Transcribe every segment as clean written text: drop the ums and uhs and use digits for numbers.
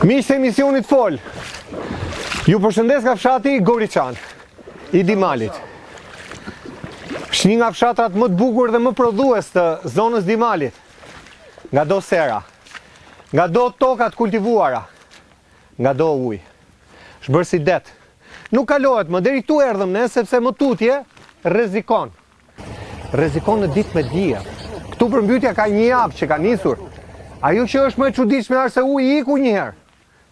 Miqtë e emisionit Fol, ju përshëndes nga fshati Goriçan, i Dimalit. Është një nga fshatrat më të bukur dhe më prodhues të zonës Dimalit. Nga do sera, nga do tokat kultivuara, nga do ujë. Është bërë si det. Nuk kalohet më, deri këtu erdhëm ne, sepse më tutje rrezikon. Rrezikon në ditë me dije. Këtu përmbytja ka një javë që ka nisur. Ajo që është më e çuditshme është se uji iku një herë.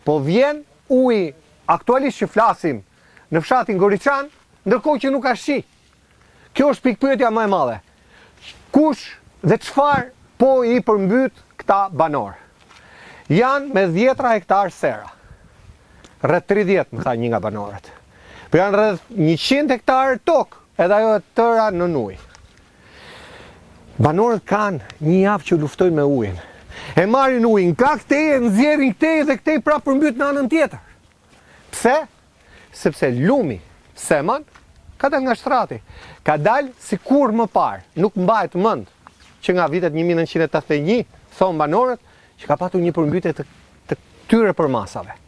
Po vjen uji aktualisht që flasim në fshatin Goriçan, ndërkohë që nuk ka shi. Kjo është pikpyetja më e madhe. Kush dhe çfarë po i përmbyt këta banor? Janë me 10 hektar sera. Rreth 30, më tha një nga banorët. Po janë rreth 100 hektar tokë, edhe ajo e tëra në ujë. Banorët kanë një javë që luftojnë me ujin. E marrin ujin nga këtej, e nxjerrin këtej dhe këtej prapë përmbyt në anën tjetër. Pse? Sepse lumi, Seman, ka dalë nga shtrati. Ka dalë si kur më parë. Nuk mbahet mend që nga vitet 1981, thonë banorët, që ka patur një përmbytje të këtyre përmasave.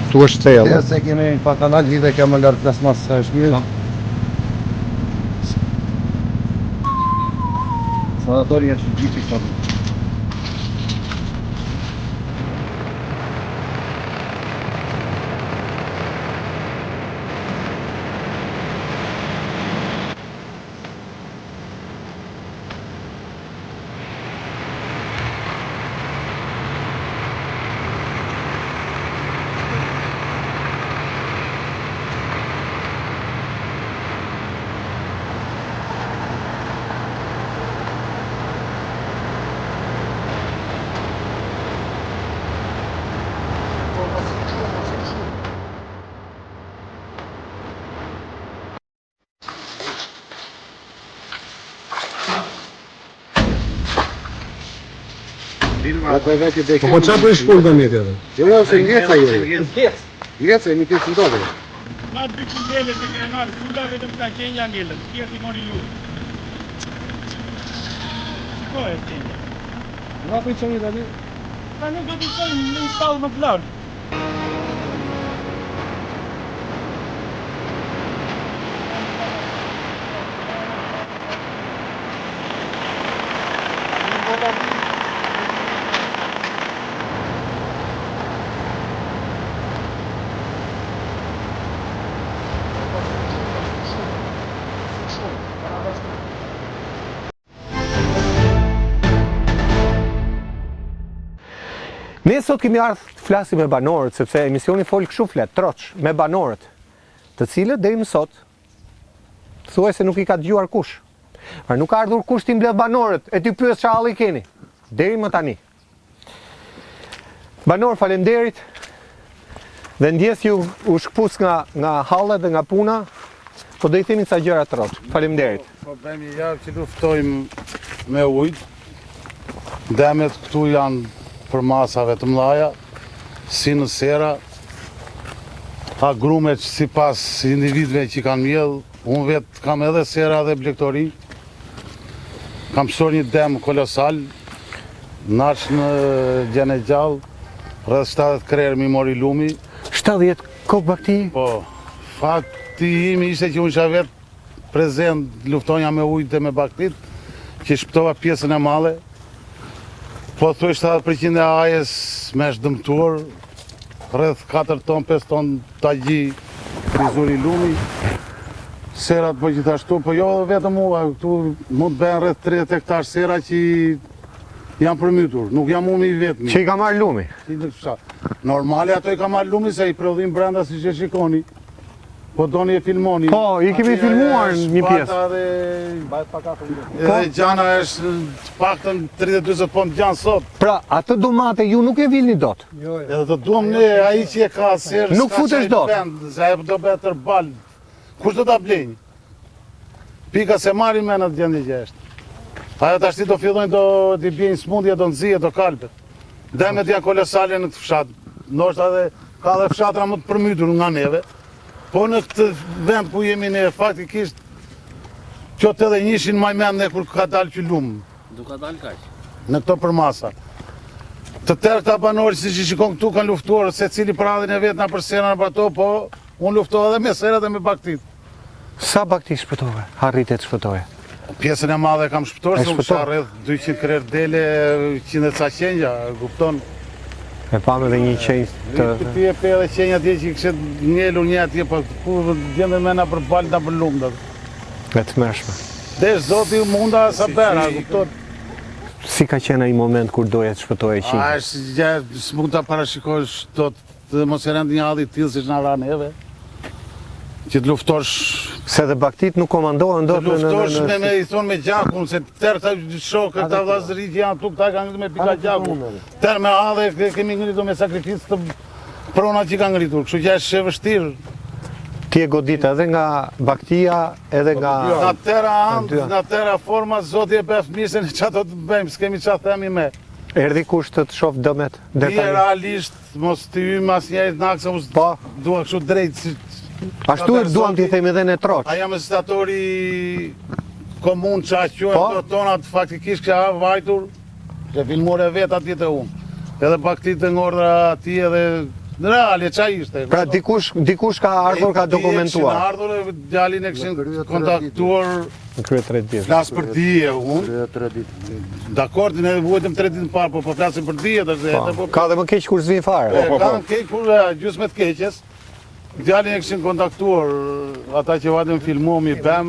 Tu është thellë. Ja se kemi pa kanal lidhe kjo më lart plasmas sa është mirë. Sanatoria që gjithi këtu. Po qa për shpull të mjetë edhe? Jo, se njeca jeri. Njeca, një pjesë ndodhe. Ma të bëjtë ndele të krenarë, kulla vetëm ka qenja ngellën, s'kjerë t'i mori lu. Shiko e qenja. Nga për i qënjit ati? Ta nuk do t'i qënë në një stallë më t'lartë. Ne sot kemi ardhur të flasim me banorët, sepse emisioni Fol kështu flet, troç, me banorët, të cilët deri më sot thuajse nuk i ka dëgjuar kush. Por nuk ka ardhur kush t'i mbledh banorët, e ti pyet çfarë halli keni. Deri më tani. Banor, faleminderit. Dhe ndjes ju u shkpus nga hallet dhe nga puna, po do i themi ca gjëra troç. Faleminderit. Problemi javë që luftojmë me ujë. Demet këtu janë për masave të mlaja, si në sera, agrume që si pas individve që kanë mjell, unë vetë kam edhe sera dhe blektori, kam shtor një dem kolosal, nash në gjene gjallë, rreth 70 krerë mi mori lumi. 70 kokë bakti? Po, fakti imi ishte që unë isha vetë prezent luftonja me ujtë dhe me baktit, që shpëtova pjesën e male. Po thuj 70% e ajes me është dëmtuar, rreth 4 ton, 5 ton tagji frizuri lumi. Serat po gjithashtu, po jo vetëm mua, këtu mund të bëhen rreth 30 hektar sera që Jam përmytur, nuk jam unë i vetëmi. Që i ka marrë lumi? Normale ato i ka marrë lumi se i prodhim brenda si që shikoni. Po doni e filmoni. Po, i kemi filmuar një pjesë. Edhe gjana është paktën 30-40 pont gjanë sot. Pra, atë domate ju nuk e vilni dot. Edhe të duam ne, ai që e ka serë, Nuk futesh dot. Se ajo do bëhet tërbal. Kush do ta blenj? Pika se marrin me në të gjendje që është. Ajo tash do fillojnë t'i bjejnë smundje, do nxihej, do kalpet. Demet janë kolosale në këtë fshat. Ndoshta edhe ka dhe fshatra më të përmytur nga neve. Po në këtë vend ku jemi ne faktikisht qot edhe njëshin maj mend ne kur ka dalë që lumë. Du ka dalë kaq. Në këto përmasa. Të tërë këta banorë si që shikon këtu kanë luftuar, se cili për radhin e vetë nga për sera në për ato, po unë luftoha edhe me sera dhe me baktit. Sa bakti shpëtove? Arritet shpëtove? Pjesën e madhe kam shpëtor, se shpëtor? usha rreth 200 krer dele, 100 ca qenja, gupton. E pam edhe një qenjë të... Ti e pe edhe qenja atje që i kështë njelu një atje, po ku gjendën me nga për balë nga për lumë. E të mërshme. Desh zoti munda sa bera, gupton. Si ka qenë ai moment kur doja të shpëtoje A qinjë? është gjë, s'mund ta parashikosh të mos e rend një halli tillë siç na ra neve. Që të luftosh, Se dhe baktit nuk komandohen të dot luftosh me i thonë me gjakun, se tërë këta shokë, këta vllazëri që janë tu, këta kanë ngritur me pika gjaku. Tërë me hadhe kemi ngritur me sakrificë të prona që kanë ngritur, kështu që është e vështirë. Ti e godit edhe nga baktia, edhe nga... Nga tëra andë, nga tëra forma, Zoti e bef mirë se në çato të bëjmë, s'kemi çfarë themi me. Erdhi kush të shoh dëmet? Ti Detale? realisht, mos të hymë asnjëri të nakse, mos Po. dua kështu drejt, si Ashtu e duam t'i themi edhe në troq. A jam statori komun që a Po. qojnë do tonat faktikisht që a vajtur, që filmore vetë atje të unë. Edhe baktit të ngordra ati edhe në reale qa ishte. Pra dikush ka ardhur, ka dokumentuar. Këshin ardhur e djalin e këshin kontaktuar, Në krye 3 ditë. flas për dije unë. Dakord, ne vuajtëm 3 ditë më parë, po flasim për dije të zete. Po, ka dhe më keq kur zvin fare. Kanë keq kur gjysmë të keqes. Djalin e këshin kontaktuar, ata që vajtëm filmomi, bëm,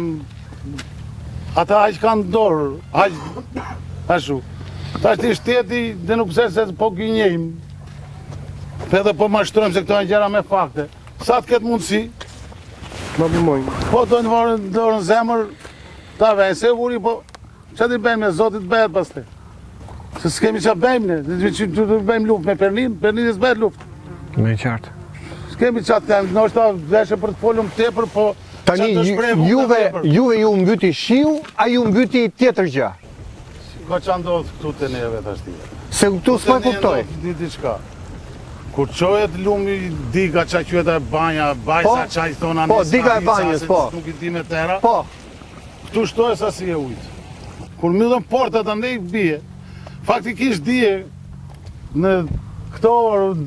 ata aq kanë dorë, aq, ashu. Ta është i shteti dhe nuk se po gjynjejmë. Edhe po mashtrojmë se këto janë gjëra me fakte. Sa të ketë mundësi, Ma bëmojnë. po do në varën dorën zemër, ta vejnë, se vuri, po, që ti bëjmë, Zotit bëhet pas te. Se s'kemi që bëjmë ne, që të bëjmë luft me Pernin, Pernin e s'bëhet luft. Me qartë. S'kemi që të temë, nështë ta veshe për të folëm tepër, po... Tani, juve ju mbyti shiu, a ju mbyti tjetër gjë? Ka që ndodhë këtu të neve të ashti. Se këtu s'po kuptoj. Diçka. Kur qojet lumi diga qa qyeta e banja, bajsa qa i thona Po, diga e banjës, po. Nuk i di me tera, Po, këtu shtoje sa si e ujtë. Kur midhën portat andej bie, faktikisht dije në këto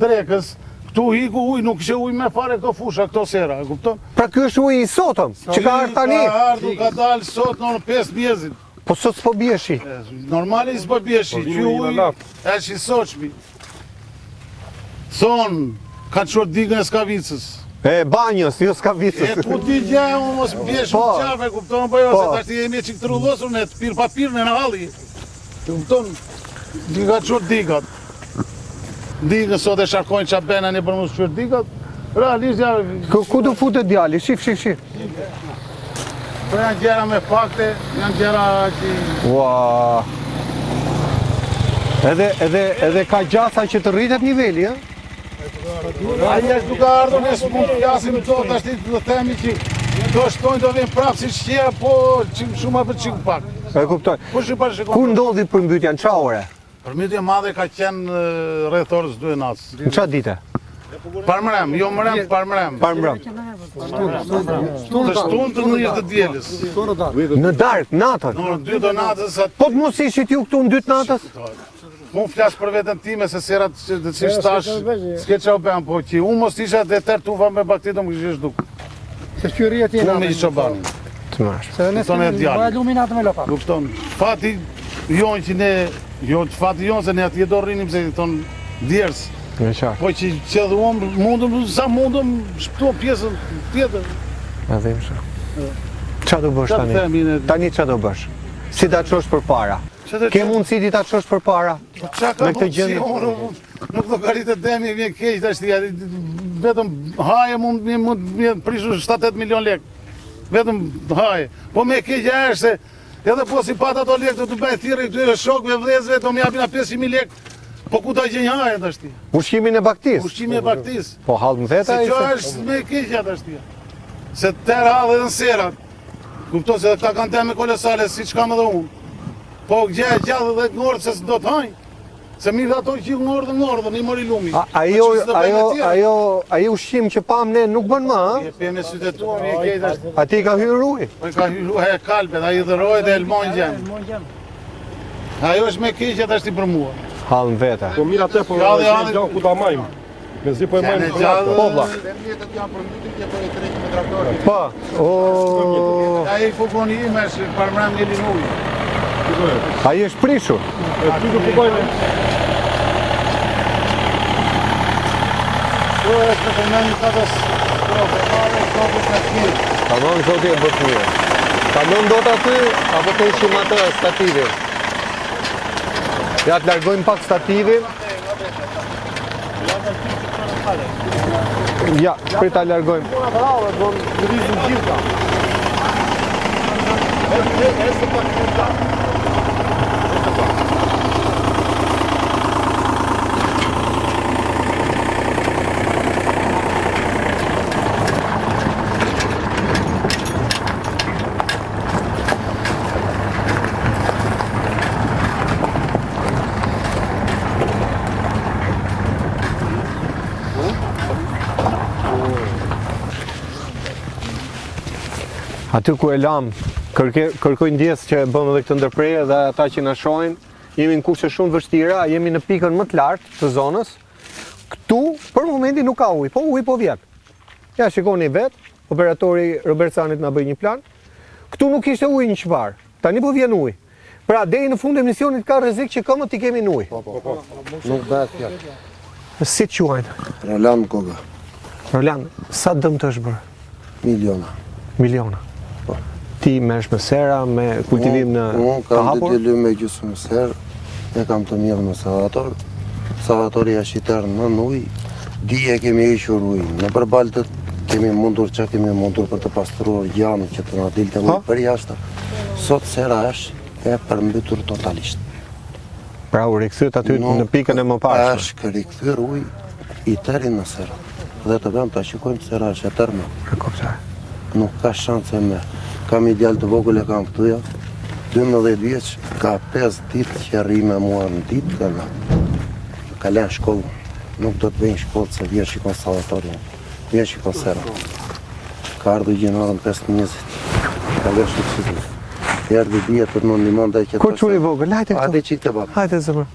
drekës, këtu hiku uj, nuk ishe uj me fare këto fusha, këto sera, e kupton? pra ky është uji i sotëm, që ka ardhur tani. Ka ardhur, ka dalë sot në 5 mjezit. Po sot s'po bie shi. Normali s'po bjeshi, që uj, është i soqmi. Thonë, kanë qërë digën e skavicës. E banjës, jo s'ka E vitës. ku ti gja, unë mos bjesh Po. më qafe, kuptonë, po jo, Po. se ta shti jemi e qikë të rullosur në të pirë papirën e në halli. Kuptonë, ti ka qërë digat. Digën sot e sharkojnë qa bena një për mos qërë digat. Realisht, ja, Ku do futet djali? Shif. po janë gjera me fakte, janë gjera që... Ua. Edhe ka gjasa që të rritet niveli, ë? Aja është duke ardhur, ne s'mund të flasim to, të ashti të themi që do shtojnë, do vjen prapë si shqia, po shumë apë qikë pak. E kuptoj. Po shi pa shikon. Ku ndodhi përmbytja, në qa ore? Përmbytja madhe ka qenë rreth orës 2 natës. Në qa dite? Parmrem, jo mrem, parmrem. Parmbrëm. Të shtunë të njështë të djelis. Në darkë, natën. Në 2 të natës, Po të mos ishit ju këtu në 2 natës? unë flasë për vetën time, se serat që të cishtë tash, s'ke qa u bëjmë, po që unë mos isha dhe tërë tufa me baktitë më kështë duk. Se qyria ti Unë me i qobanin. Të mash. Se ne Kupton e djalin. bëhet luminatë me lopa. Kupton, fati jonë që ne, fati jonë se ne atje do rrinim se i thonë djerës. Me qartë. Po që dhuam, mundëm, sa mundëm, shpëtuam pjesën tjetër. A dhim shë. Qa do bësh Qa të tani? themi ne, Tani qa do bësh? Si ta qosh për para? Ke mundësi ti ta çosh përpara? Qa ka Me këtë gjendje? Nuk llogaritë demi vjen keq tash vetëm haje mund prishu 7-8 milion lek. Vetëm haje. Po me keq është se edhe po si pat ato lek të bëj thirrë këtyre shokëve vëllezërve do më japin 500.000 lek. Po ku ta gjej haje tash ti? Ushqimin e baktis. Ushqimi e baktis. Po hall më veta Se ai. kjo është me keq tash ti. Se tera dhe në serat. Kupton se këta kanë teme kolosale siç kam edhe unë. Po gjë e gjallë dhe ngordh se s'do të hajnë. Se mirë ato që ngordhën, i mori lumi. Ai ushqim që pam ne nuk bën më, ha? E pe me sytë tua, mi e kejt është. Ati ka hyrë ujë. Po i ka hyrë e kalbet, ai dhërojë dhe elmon gjemë. Ajo është me keqja tash ti për mua. Hall më veta. Po mirë atë, po Ja, dhe janë- gjan ku ta majmë. Me zi po e majmë Janë për gjallë. Po vlla. Mjetët janë për mytje, po e trekë me traktorin. Po. O, Ai fukoni im është parmram një linuj. ai është prishur. Ty do po bajmë. Kjo është në përmen një katastrofë, stopës në kjellë. Tamam zoti e bërt mirë. Kalon dot aty apo të ishim atë stativin? Ja të largojmë pak stativin. Ja, prit ta largojmë. Aty ku e lam, kërkoj ndjes që e bëm edhe këtë ndërprerje dhe ata që na shohin, jemi në kushte shumë vështira, jemi në pikën më të lartë të zonës. Këtu për momentin nuk ka ujë, po ujë po vjen. Ja shikoni vet, operatori Robert Sanit na bëi një plan. Këtu nuk ishte ujë një çfarë. Tani po vjen ujë. Pra deri në fund e misionit ka rrezik që këmbët i kemi në ujë. Nuk bëhet fjalë. Si të quajnë? Roland Goga, Roland, sa dëm të është bërë? miliona. Miliona. Ti merresh me sera, me kultivim në Unë të kam hapur? të dy me gjysmë serë, e kam të mjedhë me Salvator. Salvatori është i tërë në ujë, dije kemi hequr ujë. Në përbaltët kemi mundur që kemi mundur për të pastruar janë që të na dilte ujë për jashtë. Sot sera është e përmbytur totalisht. Pra u rikthyet aty në pikën e mëparshme. Është rikthyer ujë i tëri në serë. Dhe të vëmë të shikojmë sera është e tërme. E kuptoj. Nuk ka shanse me. Kam i djalë të vogël e kam këtuja, 12 vjeç, ka 5 ditë që rri me mua në ditë dhe në. Ka len shkollë, nuk do të vejnë shkollë se vjen shikon Salvatorin, vjen shikon sera. Ka ardhur gjenarën 5:20, ka vjen shikon. Erdi dhije të në ndihmon dhe që Kur çuri vogël, hajde Hajde këtu. qikë të babë. Hajde zemër.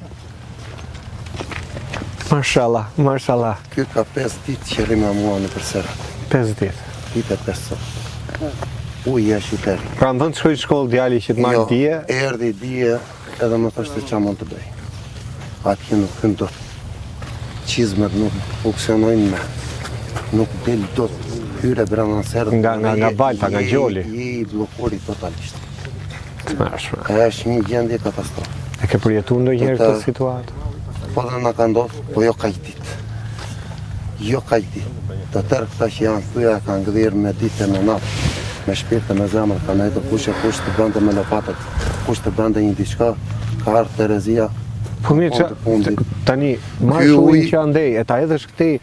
Mashallah, mashallah. Ky ka 5 ditë që rri me mua në përsera. 5 ditë. Ditë e 5 sot. Ujë është i tëri. Pra në vend të shkoj në shkollë djali që të marrë dije, Erdi dije edhe më thoshte ç'a mund të bëj. Atje nuk hyn dot. Çizmet nuk funksionojnë me. Nuk del dot. Hyre brenda serë. Nga balta, nga gjoli. Je i blokuri totalisht. smashme. Është një gjendje katastrofë. E ke përjetuar ndonjëherë këtë situatë? Po dhe na ka ndodhur, po jo kaq ditë. Jo kaq ditë. Të tërë këta që janë këtuja kanë gdhirë me ditë në natë. Me shpirtë me zemër, ka nejtë kush të bënde me lopatët, kush të bënde një diçka, ka ardhur Terezia. Po mirë, tani, marrë ujin që andej, e ta edhesh këtej,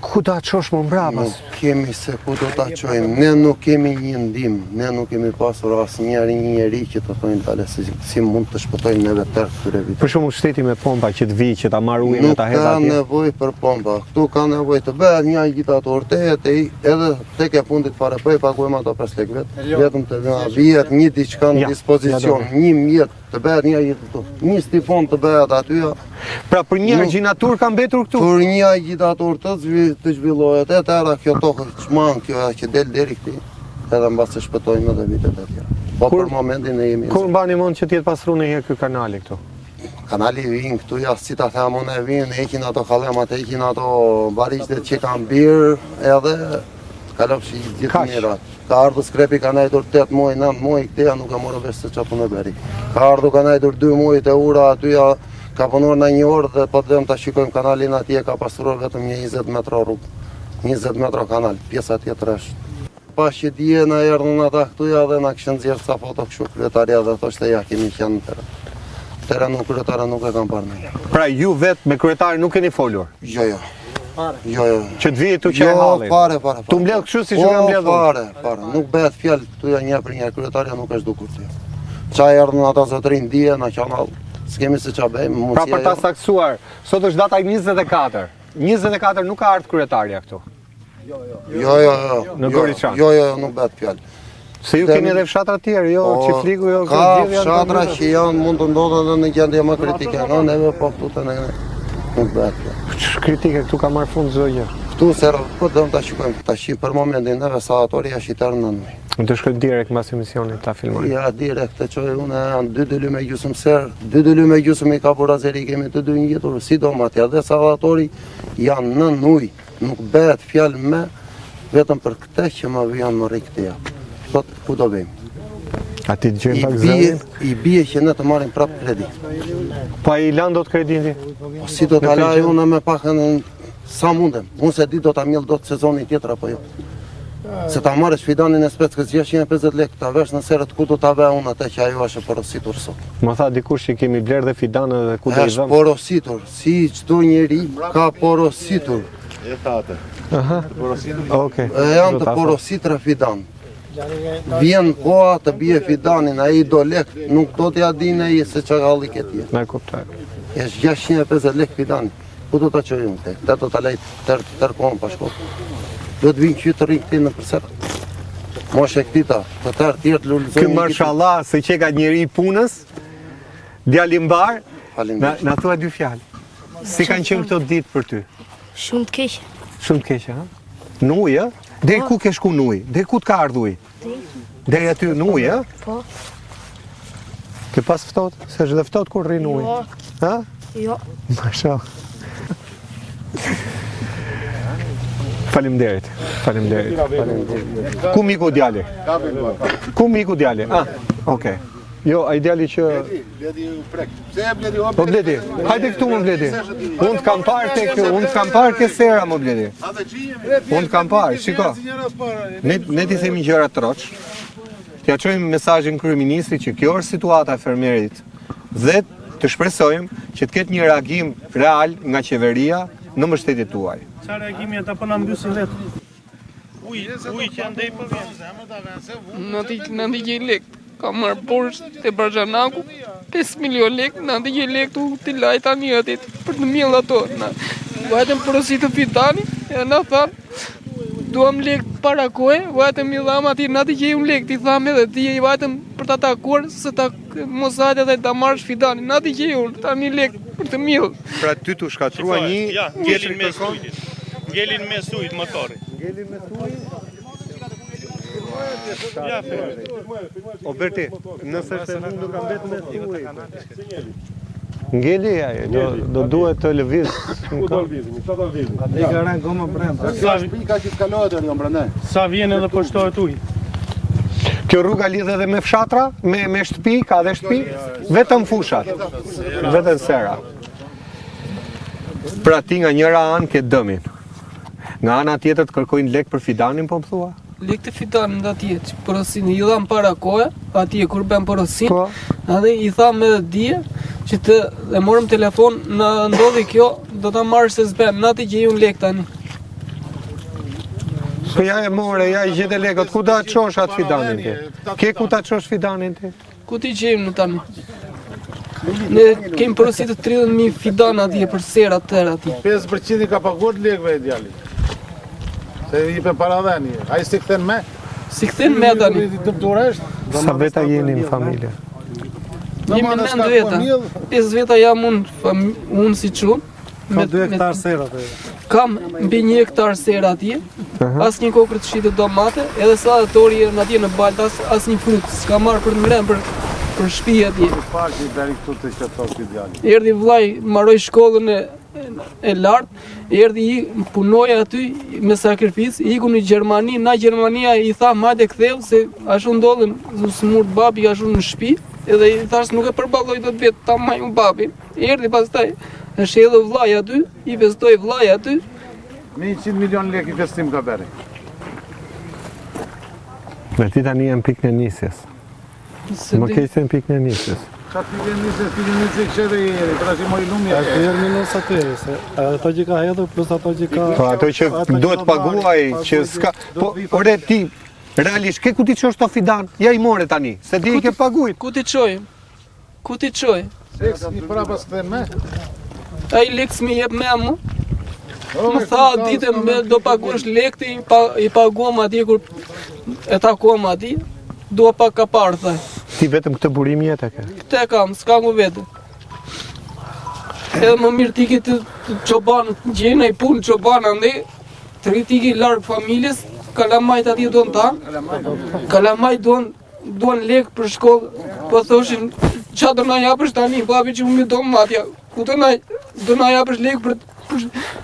ku ta çosh më mbrapa? Nuk kemi se ku do ta çojmë, ne nuk kemi një ndim, ne nuk kemi pasur asnjëri një njeri që të thonë tale si mund të shpëtojnë neve tërë këtyre viteve. Për shembull shteti me pompa që të vijë, që ta marrë ujin e ta hedh Nuk ka atje. nevojë për pompa, këtu ka nevojë të bëhet një agitator edhe tek e fundit fare po e paguajmë ato 5 lekë vetëm të vihet një diçka në dispozicion, një mjet të bëhet një agitator, një stifon të bëhet aty. Pra për një argjinatur ka mbetur këtu. Për një agitator të zhvillohet, e tëra kjo tokë çman kjo që del deri këti, edhe mbas të shpëtojmë edhe vitet e tjera. Po për momentin ne jemi. Kur mbani mend që të jetë pastruar ndonjëherë ky kanali këtu? Kanali vinë këtu, ja si ta them unë vinë, heqin ato kallemat, heqin ato barishtet që kanë birë, edhe kalofshi gjithë Kaq. mirat. Ka ardhur skrepi, ka najdur 8 muaj, 9 muaj, këteja nuk ka morë vesh se qa punë beri. Ka ardhur, ka najdur 2 muaj të ura, atyja ka punuar në 1 orë dhe po të dhem të shikojmë kanalin atje, ka pastruar vetëm një 20 metra rrugë. 20 metra kanal, pjesa tjetër është. Pas që dje na erdhën ata këtuja dhe na kishën nxjerrë ca foto kështu kryetaria dhe thoshte ja kemi qenë në teren. Teren nuk kryetara nuk e kam parë ne. Pra ju vetë me kryetarin nuk keni folur. Jo. Jo. Që të vijë tu qe hallin. Fare. Tu mbledh kështu si që kam mbledhur. Fare. Nuk bëhet fjalë këtuja një për një, kryetaria nuk është dukur ty. Qa erdhën ata zotrin dje na qanall. S'kemi se qa bëjmë. Pra për ta saksuar, sot është data 24. 24 nuk ka ardhur kryetaria këtu. Jo. Në Goriçan. Jo, nuk bëhet fjalë. Se ju keni edhe fshatra tjerë, jo Çifliku, jo Ka fshatra që janë mund të ndodhen edhe në gjendje më kritike. Nga neve po këtu të ne nuk bëhet fjalë. Kritike këtu ka marrë fund çdo gjë. Këtu se po dëm ta shikojmë tash për momentin neve sadatori është i tërë në nuj. Të shkoj direkt mbas emisionit ta filmoj. Ja direkt të çoj unë janë 2 dylyme gjysmë ser, 2 dylyme gjysmë i ka burazeri kemi të dy ngjitur, sidomos ja dhe sadatori janë në nuj. Nuk bëhet fjalë me vetëm për këtë që më vjen më rri këtë javë. Sot ku do bëjmë? A ti dëgjojmë pak zërin? I bie që ne të marrim prapë kredi. Pa i lan dot krediti? Po si do ta laj unë me pakën sa mundem. Unë se di do ta mjell dot sezonin tjetër apo jo. Se ta marrësh fidanin e Speckës 650 lekë, ta vesh në serët ku do ta ve unë atë që ajo është porositur sot. Më tha dikush që kemi bler dhe fidanë dhe ku do i Është vëm. porositur, si çdo njeri ka porositur. Okej. Janë të porositra fidan. Vjen koha të bie fidanin, ai do lek, nuk do t'ja dinë ai se çka halli këtij. Na kuptoj. Është 650 lekë fidani. Ku do ta çojë unë tek? Ta do ta lej tër kohën pa shkop. Do të vinë qytë rri këti në përser. Moshe këtita, të tërë tjertë lullëzojnë. Ky mashallah se që ka njeri i punës, djalimbar, Faleminderit. na thua 2 fjalë. Si kanë qenë këto ditë për ty? Shumë të keqe. Shumë të keqe, ha? Në ujë, ë? Deri ku ke shku në ujë? Deri ku të ka ardhur ujë? Deri aty në ujë, ë? Po. Ke pas ftohtë? Se është dhe ftohtë kur rri në ujë. Jo. Ha? Jo. Mashallah. Faleminderit. Ku miku djali? Ku miku djali? Ah, okay. Jo, ai djali që... Bledi u prek. Pse e bledi Po Bledi, hajde këtu më Bledi. Unë të kam parë tek, unë të kam parë ke sera më Bledi. Unë të kam parë, shiko. Ne ti themi gjëra troç. T'ja çojmë mesazhin kryeministrit që kjo është situata e fermerit dhe të shpresojmë që të ketë një reagim real nga qeveria në mbështetjet tuaj. Sa reagimi ata po na mbysin vetë. Uji që andej po vjen. Në ndigje lek, ka marrë borsh të Barxhanaku, 5 milion lek, në ndigje lek të lajt tani atit për të mjell ato. Vajtëm porositë të fitani, e na thamë, duam lek para kohe, vajtëm i dham ati, në ndigje unë lek, ti thamë edhe ti e vajtëm për ta takuar, se ta mos hajde dhe ta marrësh fitani, në ndigje unë, tani lek për të mjell. Pra ty të shkatrua një Ja, ngelin me sujit. Ngelin me sujit motori. Ja, O Berti, nëse është e mundur ka mbetë me thuaj. Ngeli ai, do duhet të lëviz. Pika që t'kalohet e brenda. Sa vjen edhe po shtohet uji. Kjo rruga lidh edhe me fshatra, me shtëpi, ka dhe shtëpi, vetëm fushat, vetëm sera. Pra ti nga njëra anë ke dëmin. Nga ana tjetër të kërkojnë lek për fidanin, po më thua? Lek të fitanin dhe atje, që porosin i dham para kohë, atje kur bëm porosin, Po. edhe i tham edhe dje, që të e morëm telefon, në ndodhi kjo, do ta marrësh se s'bëm, në ati që ju në lek tani. Po ja e more, ja i gjete lekët, ku ta qosh atë fidanin ti? Ke ku ta qosh fidanin ti? Ku t'i gjejmë në tani? Ne kemi porositë 30.000 fidan atje për serat tërë atje. 5% i ka paguar lekëve e djali. Se i pe para dheni. Ai si kthen me? Si kthen me tani? Dëmturesht. Sa veta jeni në familje? Jemi 9 veta. 5 veta jam unë si çun. Ka 2 hektar sera të. Kam mbi 1 hektar sera atje. Asnjë kokër të shitë domate, edhe sa tori në atje në baltë, asnjë frut. S'ka marrë për të ngrënë për shtëpi atje. Parti deri këtu të shtohet ky djali. Erdhi vllai, mbaroi shkollën e e lartë, erdhi i punoi aty me sakrificë, iku në Gjermani, na Gjermania i tha madje ktheu se ashtu ndodhen smurt babi ashtu në shtëpi, edhe i thash nuk e përballoj dot vetë ta maj un babin. Erdhi pastaj, është edhe vllai aty, i investoi vllai aty. Me 100 milion lek investim ka bërë. Dhe ti tani jam pikë në nisjes. Më keqen pikë në nisjes. Qa pikë në nisjes këshedhe i eri, për ashtë i mori lumja. Është herë minus aty, se ato që ka hedhur plus ato që ka... Po ato që duhet paguaj, që s'ka... Po, ore ti, realisht, ke ku ti qosh të fidan? Ja i more tani, se di i ke paguajt. Ku ti çoj? Ku ti çoj? Seks një prapas të me? Ai leks më jep me mu. Më tha ditën me do paguash lekti, i paguam atje kur e takuam atje, dua pak ka parë thaj. Ti vetëm këtë burim jetë ke? Këtë kam, s'ka ngu vetë. Edhe më mirë tiki të çoban, gjena i punë çoban ande, të rrit tiki larg familjes, kalamajt atje duan tanë, kalamajt duan lek për shkollë, po thoshin, qa do na japësh tani, babi që më do matja, ku do na japësh lek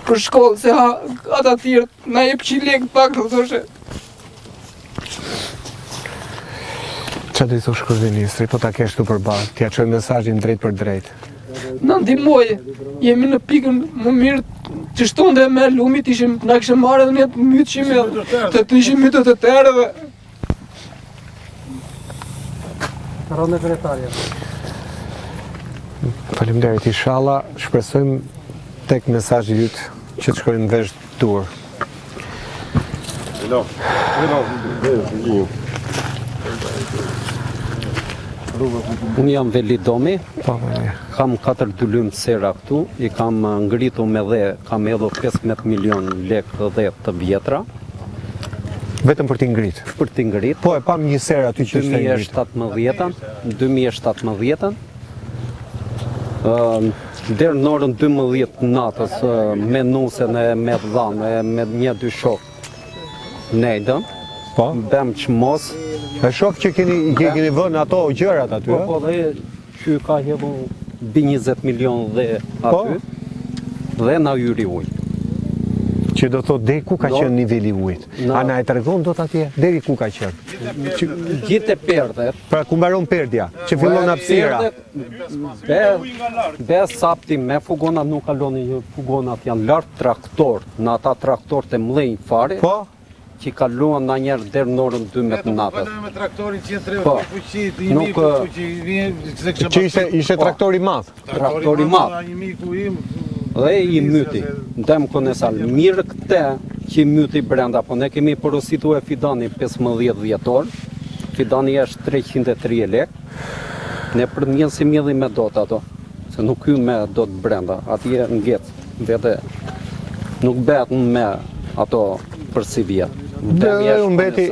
për shkollë, se ata tjerë, na jep 100 lek pak të thoshe. Qa do i thosh kryeministri, po ta kesh tu përballë, t'ja çoj mesazhin drejt për drejt. Na ndihmoje, jemi në pikën më mirë që shtonde me lumit, na kishim marrë edhe ne të mytshim të ishim mytë të tërëve. Rëndë kretarja. Faleminderit, inshallah, shpresojmë tek mesazhi yt që të shkojnë në vesh dur. Unë jam Veli Domi, Po, kam 4 dylymë sera këtu, i kam ngritu me dhe, kam edhe 15 milion lek dhe të vjetra, vetëm për t'i ngrit. për t'i ngrit. Po, e pam një serë aty që është e ngrit. 2017, deri në orën 12 natës, me nusen e me dhanë, me 1-2 shok nejdëm, Po, bem që mos, e shoh që keni vënë ato gjërat aty, po dhe që ka hedhu bi 20 milion dhe aty, dhe na yri ujë. që do thot deri ku ka qenë niveli i ujit. A na e tregon dot atje deri ku ka qenë? Gjithë e perdhet. Pra ku mbaron perdja, që fillon hapësira. Be sapti me fugonat nuk kalonin, fugonat janë lart traktor, në ata traktor të mlejnë fare, Po, që kaluan na njerë deri në orën 12 natës. Me traktorin 103 Po, fuqi, nuk, që ishte traktori madh. Traktori madh. Një miku im, Dhe i myti, ndem konesal, mirë këte që i myti brenda, po ne kemi porositu e Fidani 15 vjetor, Fidani është 303 lek, ne për njën si mjedhi me dot ato, se nuk hy me dot brenda, atje ngec, vete, nuk bet me ato për si vjetë.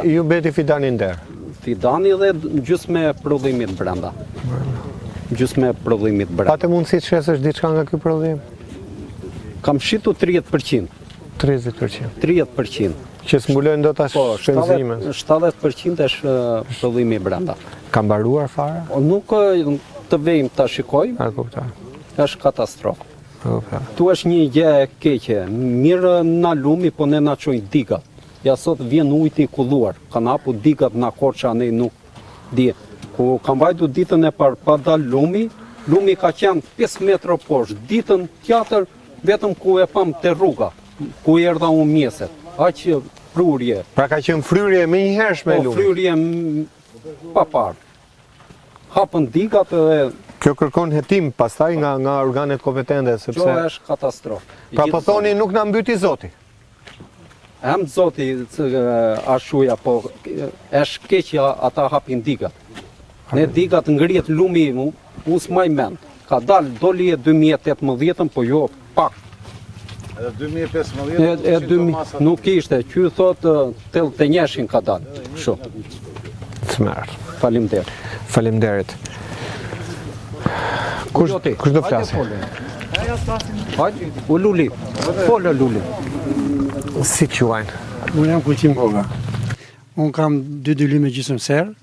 Ju beti Fidani nder. Fidani dhe gjys me prodhimit brenda. Gjys me prodhimit brenda. Patë mundësi të shesësh diçka nga ky prodhim? Kam shitu 30%. 30%. 30%. Që s'mbulojnë dot as Po, shpenzimet. 70% është prodhimi brenda. Ka mbaruar fare? Nuk të vejmë të shikoj, A kuptoj. është katastrofë. Kuptoj. Tu është një gjë e keqe, mirë na lumi, po ne na çojnë digat. Ja sot vjen ujti i kulluar, kanë hapu digat na korça ne nuk di. Ku kam vajtu ditën e parë pa dal lumi, lumi ka qenë 5 metra poshtë, ditën tjetër vetëm ku e pam te rruga, ku erdha unë mjeset. Aq fryrje. Pra ka qenë fryrje me një hershme Po, lumi. fryrje pa parë. Hapën digat dhe Kjo kërkon hetim pastaj nga organet kompetente, sepse kjo është katastrofë. pra po thoni nuk na mbyti Zoti. Em zoti ashuja, po është keqja ata hapin digat. Ne digat ngrihet lumi, us maj mend. Ka doli e 2018, po jo pak. edhe 2015, Nuk ishte, që thot tell të njëshin ka dal. Kështu. Smer. Faleminderit. Faleminderit. Kush do flasë? Hajde, u Luli. Folë Luli. Si quajnë? Unë jam Kuqim Boga. Unë kam 2 dylyme gjysmë serë.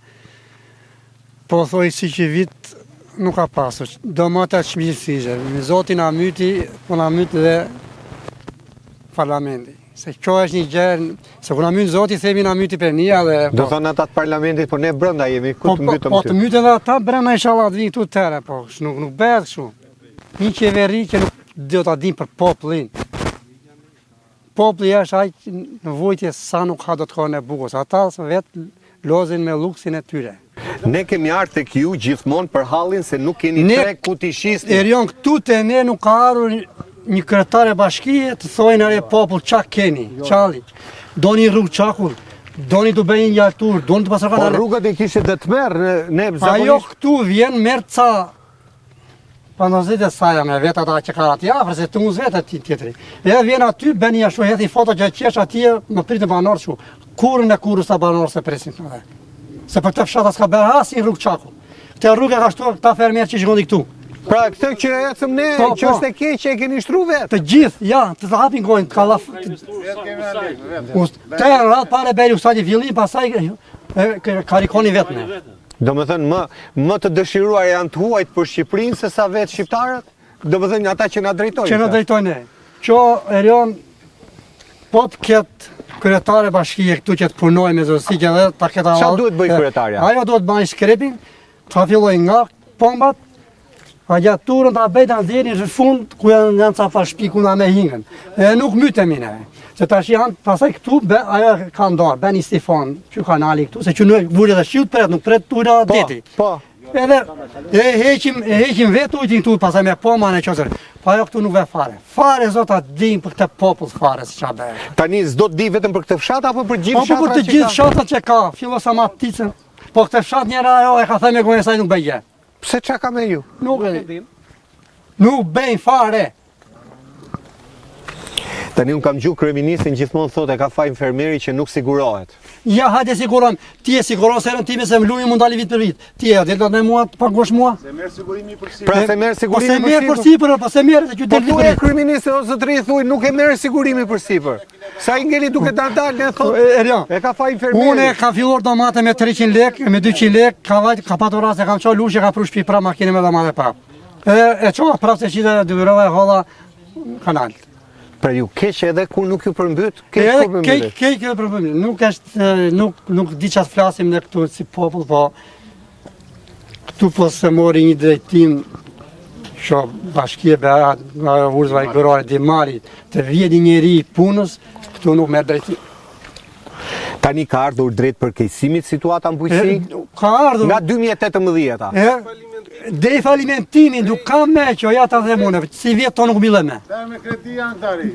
Po thoj si që vit nuk ka pasur. Do më të çmilësisë. Zoti na myti, po na myt dhe parlamenti. Se kjo është një gjë, se kur na myt Zoti themi na myti Pernia dhe Do thonë ata të parlamentit, po ne brenda jemi, ku të mbytëm po të ty. mytë edhe ata brenda inshallah të vinë këtu tëre, po nuk bëhet kështu. Një qeveri që nuk do ta dinë për popullin. Populli është aq në vujtje sa nuk ka do të kohën e bukur. Ata vetë lozin me luksin e tyre. Ne kemi ardhur tek ju gjithmonë për hallin se nuk keni Ne- treg ku t'i shisni. Erion këtu te ne nuk ka ardhur një kryetar e bashkie të thojnë are popull çka keni, çalli. Doni rrugë çakull, doni të bëjnë një altur, doni të Po pasarkan. rrugët e kishit dhe të merë, ne Ajo zakonisht këtu vjen merr ca panozit e saja me vetë ata që ka aty afër se të mos vetë aty tjetri. Edhe vjen aty bën një ashtu hedhi foto që qesh atje më pritën banor kështu. Kurrën e kurrës ta banor se presin këtu. Se për këtë fshat s'ka bërë as një rrugë çakull. Këtë rrugë ka shtuar këta fermerë që shkojnë këtu. pra këtë që ecëm ne, Po, që po. është e keqe e keni shtru vetë. Të gjithë, ja, të hapin gojnë, ka laf. Te janë radhë pare beri usati fillim, pasaj karikoni vetë ne. Do më thënë, më të dëshiruar janë të huajt për Shqipërinë se sa vetë shqiptarët? Do më thënë ata që na drejtojnë. Që në pra. drejtojnë ne. Qo, Erion, po të ketë kryetare bashkije këtu që të punoj me zësi që dhe ta ketë Qa duhet bëj kryetarja? Ajo duhet bëjnë skrepin, ta filloj nga pombat, a gjatë turën ta bejta në djeri në fund, ku janë ca fa shpiku nga me hingën. E nuk mytemi ne. Se tash janë, pasaj këtu, ajo ka ndarë, ben i stifon, që kanali këtu, se që nuk vuri dhe shqyut pret, nuk pret tura deti. Po, Edhe e heqim vetë ujtin këtu, pasaj me poma në qësër. Pa ajo këtu nuk ve fare. Fare zota dim për këtë popull fare se qa bërë. tani s'do të di vetëm për këtë fshat apo për gjithë Po fshatrat për të që gjithë ka? fshatat që ka, fillo sa ma ticën. Po këtë fshat njëra ajo e ka thënë me gojnë saj nuk bëjë. Pse qa ka me ju? Nuk bëjnë fare. Tani unë kam gjuhë kryeministin gjithmonë thotë e ka fajin fermeri që nuk sigurohet. Ja, hajde siguron, ti e siguron se rën time se më luj mund dali vit për vit. Ti e del do të me mua të paguash mua. Pra se merr Po se sigurimin merr për për sipër. sipër, po se merr se që Po del vit tu për e vit. kryeministi ose të rri thuj nuk e merr sigurimin për sipër. Sa i ngeli duke dalë ne thotë. Erion, E ka fajin unë fermeri. ka filluar domate me 300 lek, me 200 lek, ka patur rast e kam qo lushe, ka pru shpi pra makine me domate prap. E qoha prap se qite dyrova e holla kanal. Pra ju keq edhe kur nuk ju përmbyt, keq Edhe kur përmbytet. kej kjo problem. Nuk është nuk di çfarë flasim ne këtu si popull, po këtu po se mori një drejtim që bashkia Berat nga Urzva i Kërore Dimari të vjedi njeri i punës, këtu nuk merr drejtim. Tani ka ardhur drejt përkeqësimit situata në bujqësi Ka ardhur nga 2018-a. Dej falimentimi, nuk kam me që ja ta dhe mune, si vjetë to nuk bile me. Me kredi janë tari.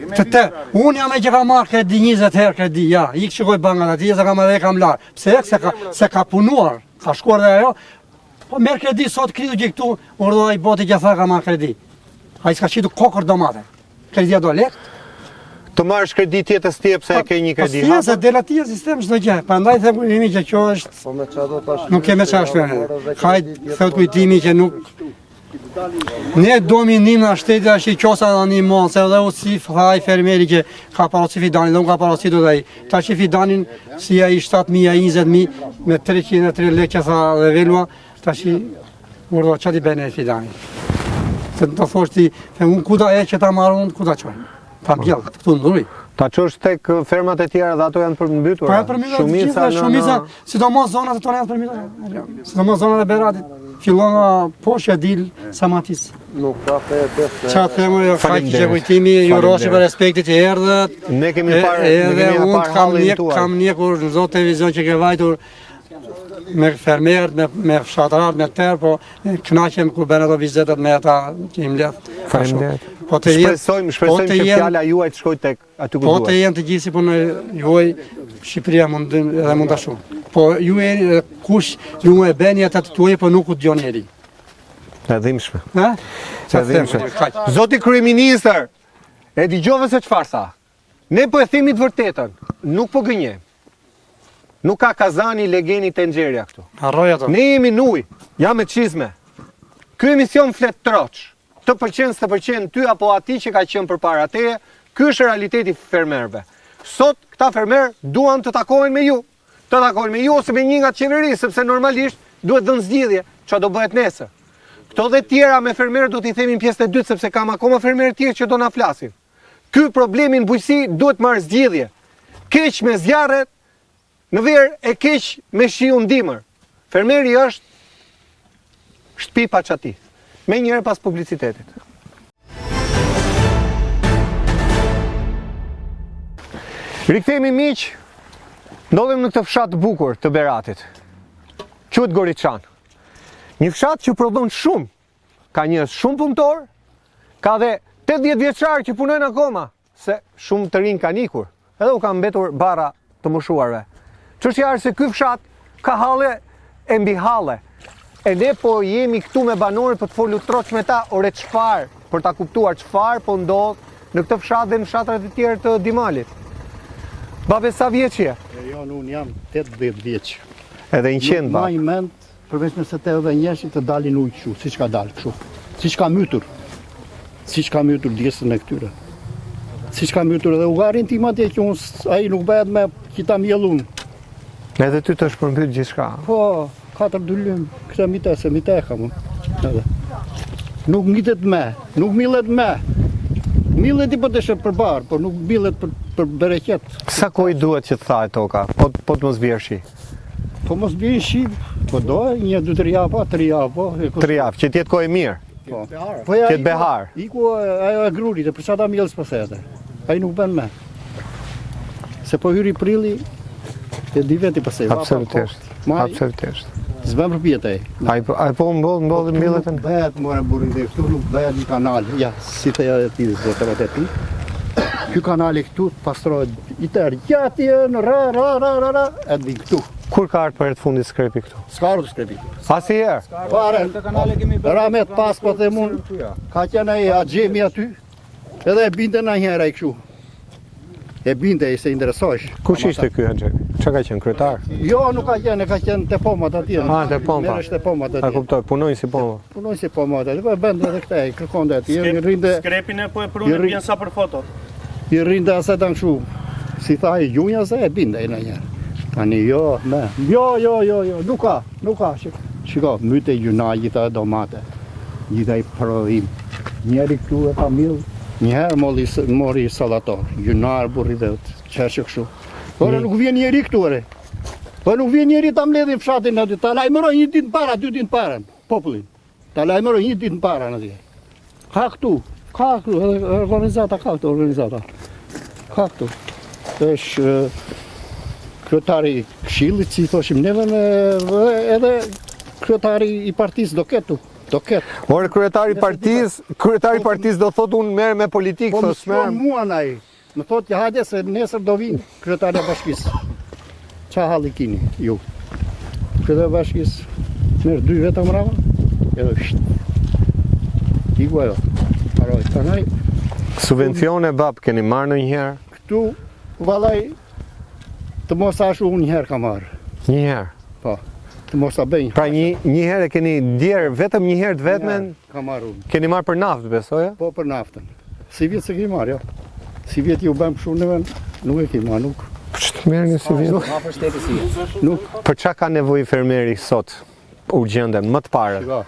Unë jam e që ka marrë kredi 20 herë kredi, ja, i këshikoj bangat ati, se kam edhe kam larë. Pse? Se ka punuar, ka shkuar dhe ajo, po merë kredi sot kridu që këtu, urdoj i boti që tha ka marrë kredi. A i s'ka qitu kokër domate. Kredia do lekt. Të marrësh kredi tjetës tje pse e ke një kredi Po s'tje se hapur. delatia sistem çdo gjë. Prandaj them kujtimi që kjo është Po me qa do tash... nuk keme çfarë shpërnë. Hajt thot kujtimi që nuk ne domi nim na shteti tash i qosa tani mon se edhe u si faj fermeri që ka parosi Fidanin, dhe unë ka parosi do ai. Tash i Fidanin si ai 7.000 ai 20.000 me 303 lekë sa dhe velua, tash i urdo çati bën ai Fidanin. Se do thosh ti, unë ku do e që ta marrun, ku ta çoj. Ta mbjell këtu ndruj. Ta çosh tek fermat e tjera dhe ato janë përmbytur. Po e përmbytur të gjitha, shumica, sidomos zonat e tona janë përmbytur. Sidomos zonat e Beratit. Fillon nga poshtë e dil Samatis. Nuk ka fe besë... Qa themu, jo faqi që Faleminderit. kujtimi, ju roshi Faleminderit. për respektit që erdhët. Ne kemi parë, ne Edhe kemi unë parë hallin tuaj. kam njekur në zotë televizion që ke vajtur me fermerët, me fshatarat, me tërë, po knaqem kur bën ato vizitat me ata që im ledh. Faleminderit. Po të jenë, Shpresojmë që fjala juaj të shkojë tek aty ku po të duhet. jenë të gjithë si punë juaj, Shqipëria edhe mund ta shumë. Po ju e kush ju e bëni ata të tuaj, po nuk u dëgjon njeri. E dhimbshme. Ha? E dhimbshme. Zoti kryeministër, e dëgjove se çfarë tha? Ne po e themi të vërtetën, nuk po gënjejmë. Nuk ka kazani, legeni, tenxherja këtu. Harroj ato. Ne jemi në ujë, jam me çizme. Ky emision flet troç. Të pëlqen, s'të pëlqen ty apo atij që ka qenë përpara teje, ky është realiteti i fermerëve. Sot këta fermerë duan të takohen me ju. Të takohen me ju ose me një nga qeverisë, sepse normalisht duhet dhënë zgjidhje, çfarë do bëhet nesër. këto dhe tjera me fermerë do t'i themi në pjesën e dytë, sepse kam akoma fermerë tjerë që do na flasin. Ky problemi në bujqësi duhet marrë zgjidhje. Keq me zjarret, në verë e keq me shiu ndimër. Fermeri është shtëpi pa çati. Me njëherë pas publicitetit. Rikthehemi miq, ndodhem në këtë fshat të bukur të Beratit. Quhet Goriçan. Një fshat që prodhon shumë. Ka njerëz shumë punëtor, ka dhe 80 vjeçar që punojnë akoma, se shumë të rinj kanë ikur, edhe u kanë mbetur barra të moshuarve. Çështja është se ky fshat ka halle e mbi halle. E ne po jemi këtu me banorët për të folur troç me ta, ore çfarë, për ta kuptuar çfarë po ndodh në këtë fshat dhe në fshatrat e tjerë të Dimalit. Babe, sa vjeç je? Jo, unë jam 80 vjeç. Edhe 100 Nuk ba. maj mend, përveç nëse të edhe njëshit të dalin ujë kështu, si që ka dalë kështu. Si që ka mytur. Si që ka mytur djesën e këtyre. Si që ka mytur edhe ugarin tim atje që unë, a i nuk bëhet me kita mjellun. Edhe ty të shpërmbyt gjithçka. Po, 4 dullim, këta mite se mite e kam unë. Edhe. Nuk ngitet me, nuk millet me. Millet i po të shë përbarë, por nuk millet për bereqet. Sa kohë duhet që të thahet toka, po të mos vjerë shi? Po mos bjen shi, po do, 1, 2, 3 java, 3 java. 3 javë, që t'jetë kohë e mirë. Po ja, Tjetë behar. Iku ajo e grurit, e për çata mjellës pasete. Ai nuk bën me. Se po hyri prilli, e di veti pasete. Absolutisht. Absolutisht. S'bën përpjet ai. Ai po mbodh mbyllet. Bëhet more burin dhe këtu nuk bëhet një kanal. Ja, si të ja ti zotërat e ti. Ky kanali këtu pastrohet i tërë gjati në ra, e di këtu. Kur ka ardhur për të fundit skrepi këtu? S'ka ardhur skrepi. Asnjëherë. Pare, ramet pas po them unë, ka qenë ai axhemi aty, edhe e binte na njëra ai kështu. E binte ai se interesohesh. Kush ishte ky Axhemi? Çka ka qenë kryetar? Jo, nuk ka qenë te pomat atje. Te pompa. Merresh te pomat A atje. kuptoj, punojnë si pompa. Punoj si pomat atje, po e bën edhe këtë, ai kërkonte atje, rrinte, Skrepin e po e prunë bjen sa për fotot. i rrinte asaj tan kështu. Si tha ai gjunja se e binte ai na njëherë. Tani jo, me. Jo, nuk ka. Shiko, myte gjuna gjitha domate. Gjitha i prodhim. Njeri këtu e ka mill. Njëherë mori sallator. Gjunar burri vet. Çfarë kështu. Ora nuk vjen njeri këtu ore. Po nuk vjen njeri ta mbledhin fshatin aty. Ta lajmëroj 1 ditë para, 2 ditë para popullin. Ta lajmëroj 1 ditë para atje. Ka këtu, edhe organizata ka këtu organizata. Ka këtu. Është kryetari këshillit, si thoshim neve, edhe kryetari i partisë do ketu. Ore kryetari i partisë do thotë unë merr me politikë, Po më thos merr. mua ai. Më thotë ja hajde se nesër do vinë kryetari i bashkisë. Qa halli kini ju? Kryetari i bashkisë merr 2 veta mbrapa, edhe sht. Iku ajo. Paroj, tanaj Subvencione bab keni marrë ndonjëherë? këtu vallai të mos ashtu unë njëherë kam marrë. Një herë. Po. Të mos ta bëj. Pra një herë e keni ndjer vetëm një herë të vetmen, Kam marrë unë. keni marrë për naftë, besoj? Po për naftën. Si vjetë se kemi marrë, jo. Si vjetë ju bëm kështu neve, nuk e kemi marrë, nuk. Ç'të merrni si vjet? Nuk. Për çka ka nevojë fermeri sot? Urgjenden, më të parë. Shiko.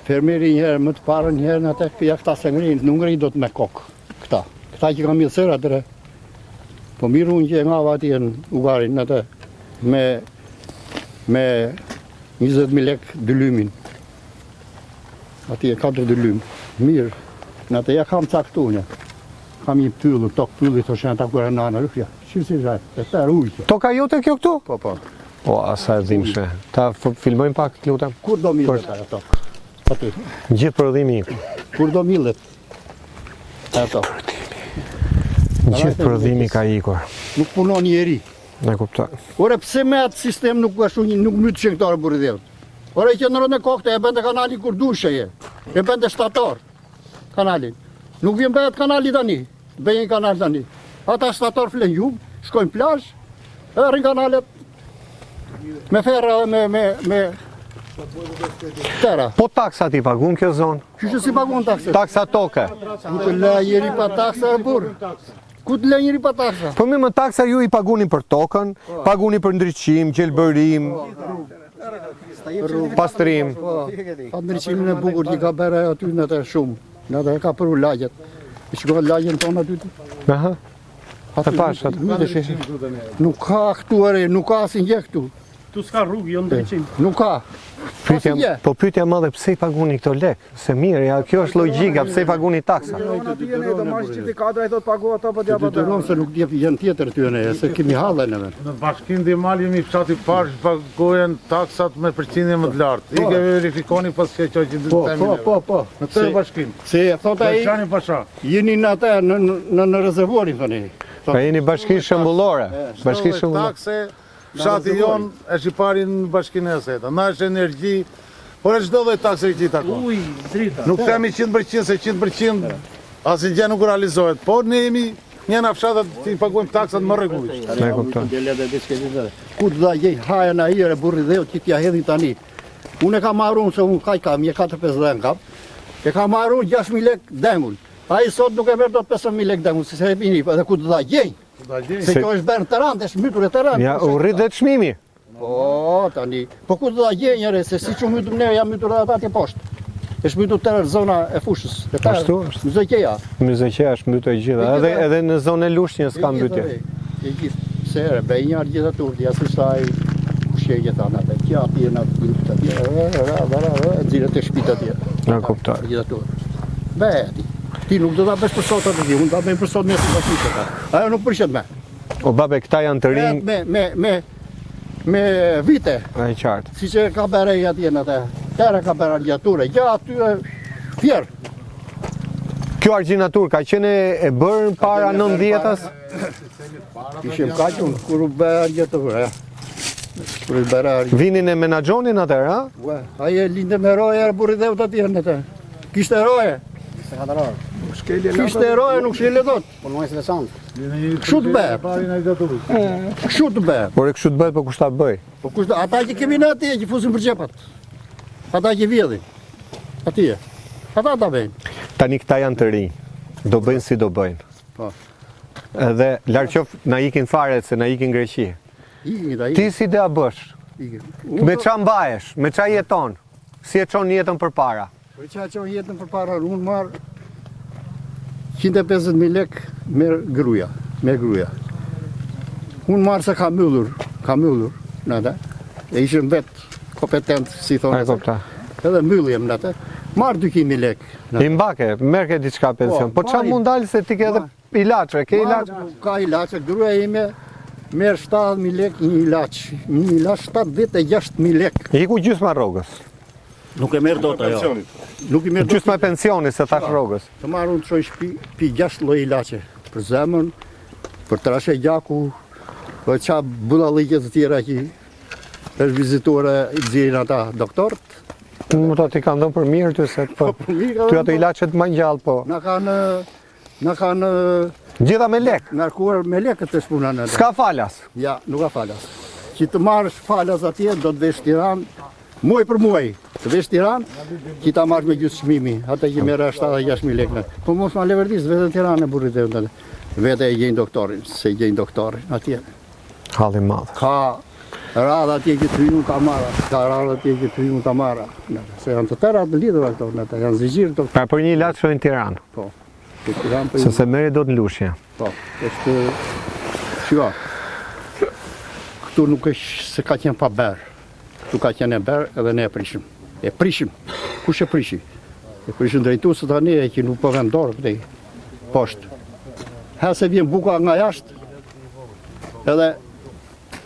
Fermeri njëherë më të parë, njëherë në atë ja këta se ngrin, nuk ngrin do të me kokë. Këta që kam milësër atëre. Po mirë unë që e ngava atje në ugarin në atë me 20.000 lek dylymin. Atje 4 dylym. Mirë. Në atë ja kam caktu një. Kam një pyllë, tokë pyllë, të shenë ta kërë nana, lukja. Shqyrë si zhajtë, e tërë ujtë. Toka jote kjo këtu? Po. O, asa e dhimbshme. Ta filmojmë pak, lutem. Kur do millet ajo tokë? Aty. Gjithë prodhimi i. Kur do millet? Ato. Gjithë prodhimi ka ikur. Nuk punon njeri. Ne kuptoj. Ore pse me atë sistem nuk ashtu nuk mytë shëngtarë burri dhe. Ore që në kokte e bënde kanalin kur dushe je. E bënde shtator kanalin. Nuk vjen bëhet kanali tani. Bëjnë kanal tani. Ata shtator flen jum, shkojnë plazh, e rrin kanalet me ferra me tera. Po taksat i pagun kjo zonë? Qysh si pagun taksa? Taksa toke. Ku të le njeri pa taksa e burr? Ku të le njeri pa taksa? Po më taksa ju i paguni për tokën, paguni për ndriçim, gjelbërim. pastrim. Pa ndryqimin e bukur që ka bërë aty në të shumë. Në të ka përru lagjet. E shko lagjen tonë aty. Aha. Të pash atë. Nuk ka këtu ere, nuk ka asnjë gjë këtu. Tu s'ka rrugë, jo ndryqim. Nuk ka. Po pyetja madhe pse I paguni këto lek? Se mirë, ja kjo është logjika, pse I paguni taksa? Detyron se nuk djep janë tjetër tyre, se kemi hallën e vet. Në bashkinë Dimal jemi fshati parë që pagohen taksat me përqindje më të lartë. I ke verifikoni pas që që Po. Në të bashkinë. Se thot ai, Shani Pasha. jeni në atë në rezervorin thoni. Pa jeni bashki shembullore. Bashki shembullore. Takse, fshati jonë është I pari në bashkinë e Aseta. Na është energji, por është çdo lloj takse që I takon. Uj, drita. Nuk themi 100% se 100% asnjë gjë nuk realizohet, por ne jemi njëna fshatat që I pagojmë taksat më rregullisht. Ne kuptoj. Ku të dha jej haja në ajere burri dheu që t'ja hedhin tani. Unë e kam marrun se unë kaj kam, 4-5 dhe në kap. E kam marrun 6.000 lek demull. A I sot nuk e merr dot 5.000 lek demull, se e bini, edhe ku të dha jej. Se kjo është bërë në Tiranë, është mytur e Tiranë. Ja, u rrit dhe çmimi. Po, tani. Po ku të dha jej njëre, se si që mytur ne jam mytur edhe atje poshtë. Është mytur tërë zona e fushës. Ashtu është. Muzëqeja. Myzeqeja është mbytur e gjitha. Edhe në zonën e Lushnjës s'ka mbytje. E gjithë. Se ere, bejnjar gjitha turdi, asë është ai kushje jetan atë. Kja atje në grupët atje, dzirët e shpit atje. Na kuptoj. Gjitha turdi. Beti. Ti nuk do ta bësh për sot atë, unë ta bëj për sot nesër bashkë ata. Ajo nuk prishet me. O babe, këta janë të rinj. Me vite, E qartë. si që ka bërë atje në atë. Tere ka bërë argjature, ja aty e fjerë. Kjo argjinatur ka qenë e bërë para 90-s? Ishim kaqun, kur u bërë argjature. Kur u bërë argjature. Vinin e menaxhonin atëherë, ha? Aje linde me roje, burri dhe u të tjerë në të. Kishte roje. Kishte roje, nuk shkele dot. Kështu të bërë. Kështu të bërë. Por e kështu të bëhet, po kushta bëj. Po kushta, ata që kemi në atje, që fusin për xhepat. Ata që vjedhin. Atje. Ata ta bëjnë. Tani këta janë të rinj. Do bëjnë si do bëjnë. Po. Edhe larqof na ikin fare se na ikin Greqi. Ti si dea bësh? Me qa mbajesh? Me qa jeton? Si e çon jetën përpara? Për qa qonë jetën për para, unë marë 150.000 lek me gruja. Unë marë se ka myllur në atë. E ishëm vetë kompetent, si thonë. E kupta. Edhe mylljem në atë. Marë 200.000 lek. I mbake, merke diçka pension. Po qa mund dalë se ti ke edhe ilaçe, ke ilaçe? Ka ilaçe, gruja ime merë 70.000 lek një ilaç. Një ilaç 76.000 lek. Iku gjysma rrogës. Nuk e merë dot ajo. Nuk i merë dot. Gjysma pensioni se thash rrogës. Të marrë unë të shoj shpi, pi 6 lloj ilaçe. Për zemën, për trashe gjaku, për qa budalliqe të tjera që është vizitore I dzirin ata doktorët. Më të ti kanë dhënë për mirë ty se po. Ty ato ilaçet më gjallë po. Na kanë Gjitha me lek. narkuar me lekët të shpuna në atë. S'ka falas. Ja, nuk ka falas. Që të marrësh falas atje, do të vesh Tiranë, muaj për muaj. Të vesh Tiranë, që ta marrësh me gjysë çmimi, ata që merr 76.000 lekë. Po mos ma leverdis, vetë në Tiranë e burrit e ndale. Vete e gjejnë doktorin, se gjejnë doktorin atje. Halli madh. Ka radha atje që të hyjnë ta marra, ka radha atje që të hyjnë ta marra. Se janë të tëra të lidhura këto, janë zigjir këto. Pra për një ilaç shojnë Tiranë. Po. Të Tiranë po. Se se merri do të Lushnjë. Po. Është shiko. Këtu nuk është se ka qenë pa berë. Këtu ka qenë e berë edhe ne e prishim. E prishim. Kush e prishi? E prishim drejtuesët tani që nuk po vën dorë këtej poshtë. Ha se vjen buka nga jashtë. Edhe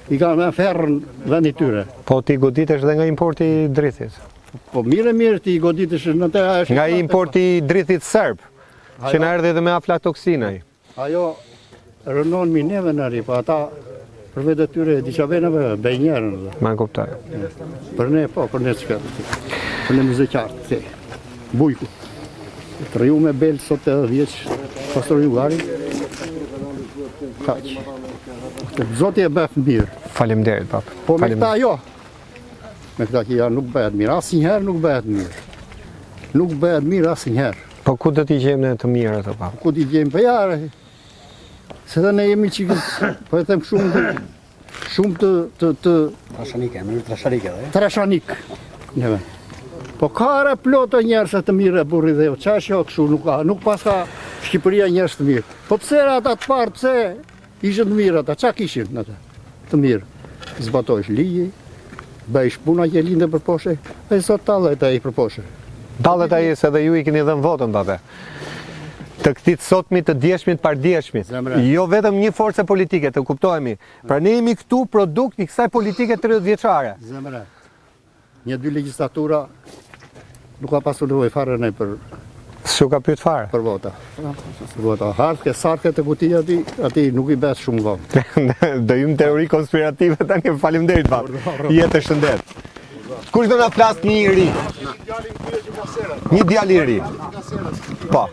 I kanë me ferrën vendi tyre. Po ti goditesh dhe nga importi I drithit. Po mirë ti goditesh në të është. Nga importi I drithit serb, që na erdhi edhe me aflatoksinaj. Ajo rënon mi neve në ri, po ata për vetë tyre diqa veneve bëj njerën. Ma kuptoj. Për ne po, për ne çka. Për ne muzikart, te. Bujku. Të riju me belë sot edhe 10 pastor Jugari. Kaq. Zoti e bëf mirë. Faleminderit pap. Po me këta jo. Me këta që janë nuk bëhet mirë, asnjëherë nuk bëhet mirë. Nuk bëhet mirë asnjëherë. Po ku do t'i gjejmë ne të mirë ato pap? Ku t'i gjejmë për jarë? Se dhe ne jemi qikës, po e them shumë, shumë të Trashanike, mënyrë trashanike dhe. trashanik. Neve. Po ka plotë njerëz të mirë e burri dhe çash jo kështu nuk pas ka Shqipëria njerëz të mirë. Po pse ata të parë pse ishin të mirë ata? Çka kishin ata? Të mirë. Zbatojsh ligji, bëjsh puna që lindë për poshe, e sot tallet ai për poshe. Tallet ai se dhe ju i keni dhënë votën atë. Të këtij sotmi të djeshmit pardjeshmit. Jo vetëm një forcë politike, të kuptohemi. Pra ne jemi këtu produkt i kësaj politike 30 vjeçare. Zemra. Një dy legjislatura nuk ka pasur nevojë fare ne për S'u ka pyet fare. për vota. Vota harke, sarke të kutia ati nuk i bet shumë vonë. Do jum teori konspirative tani, faleminderit bab. Jetë shëndet. Kush do na flas një i ri? Një djalë i ri. Po.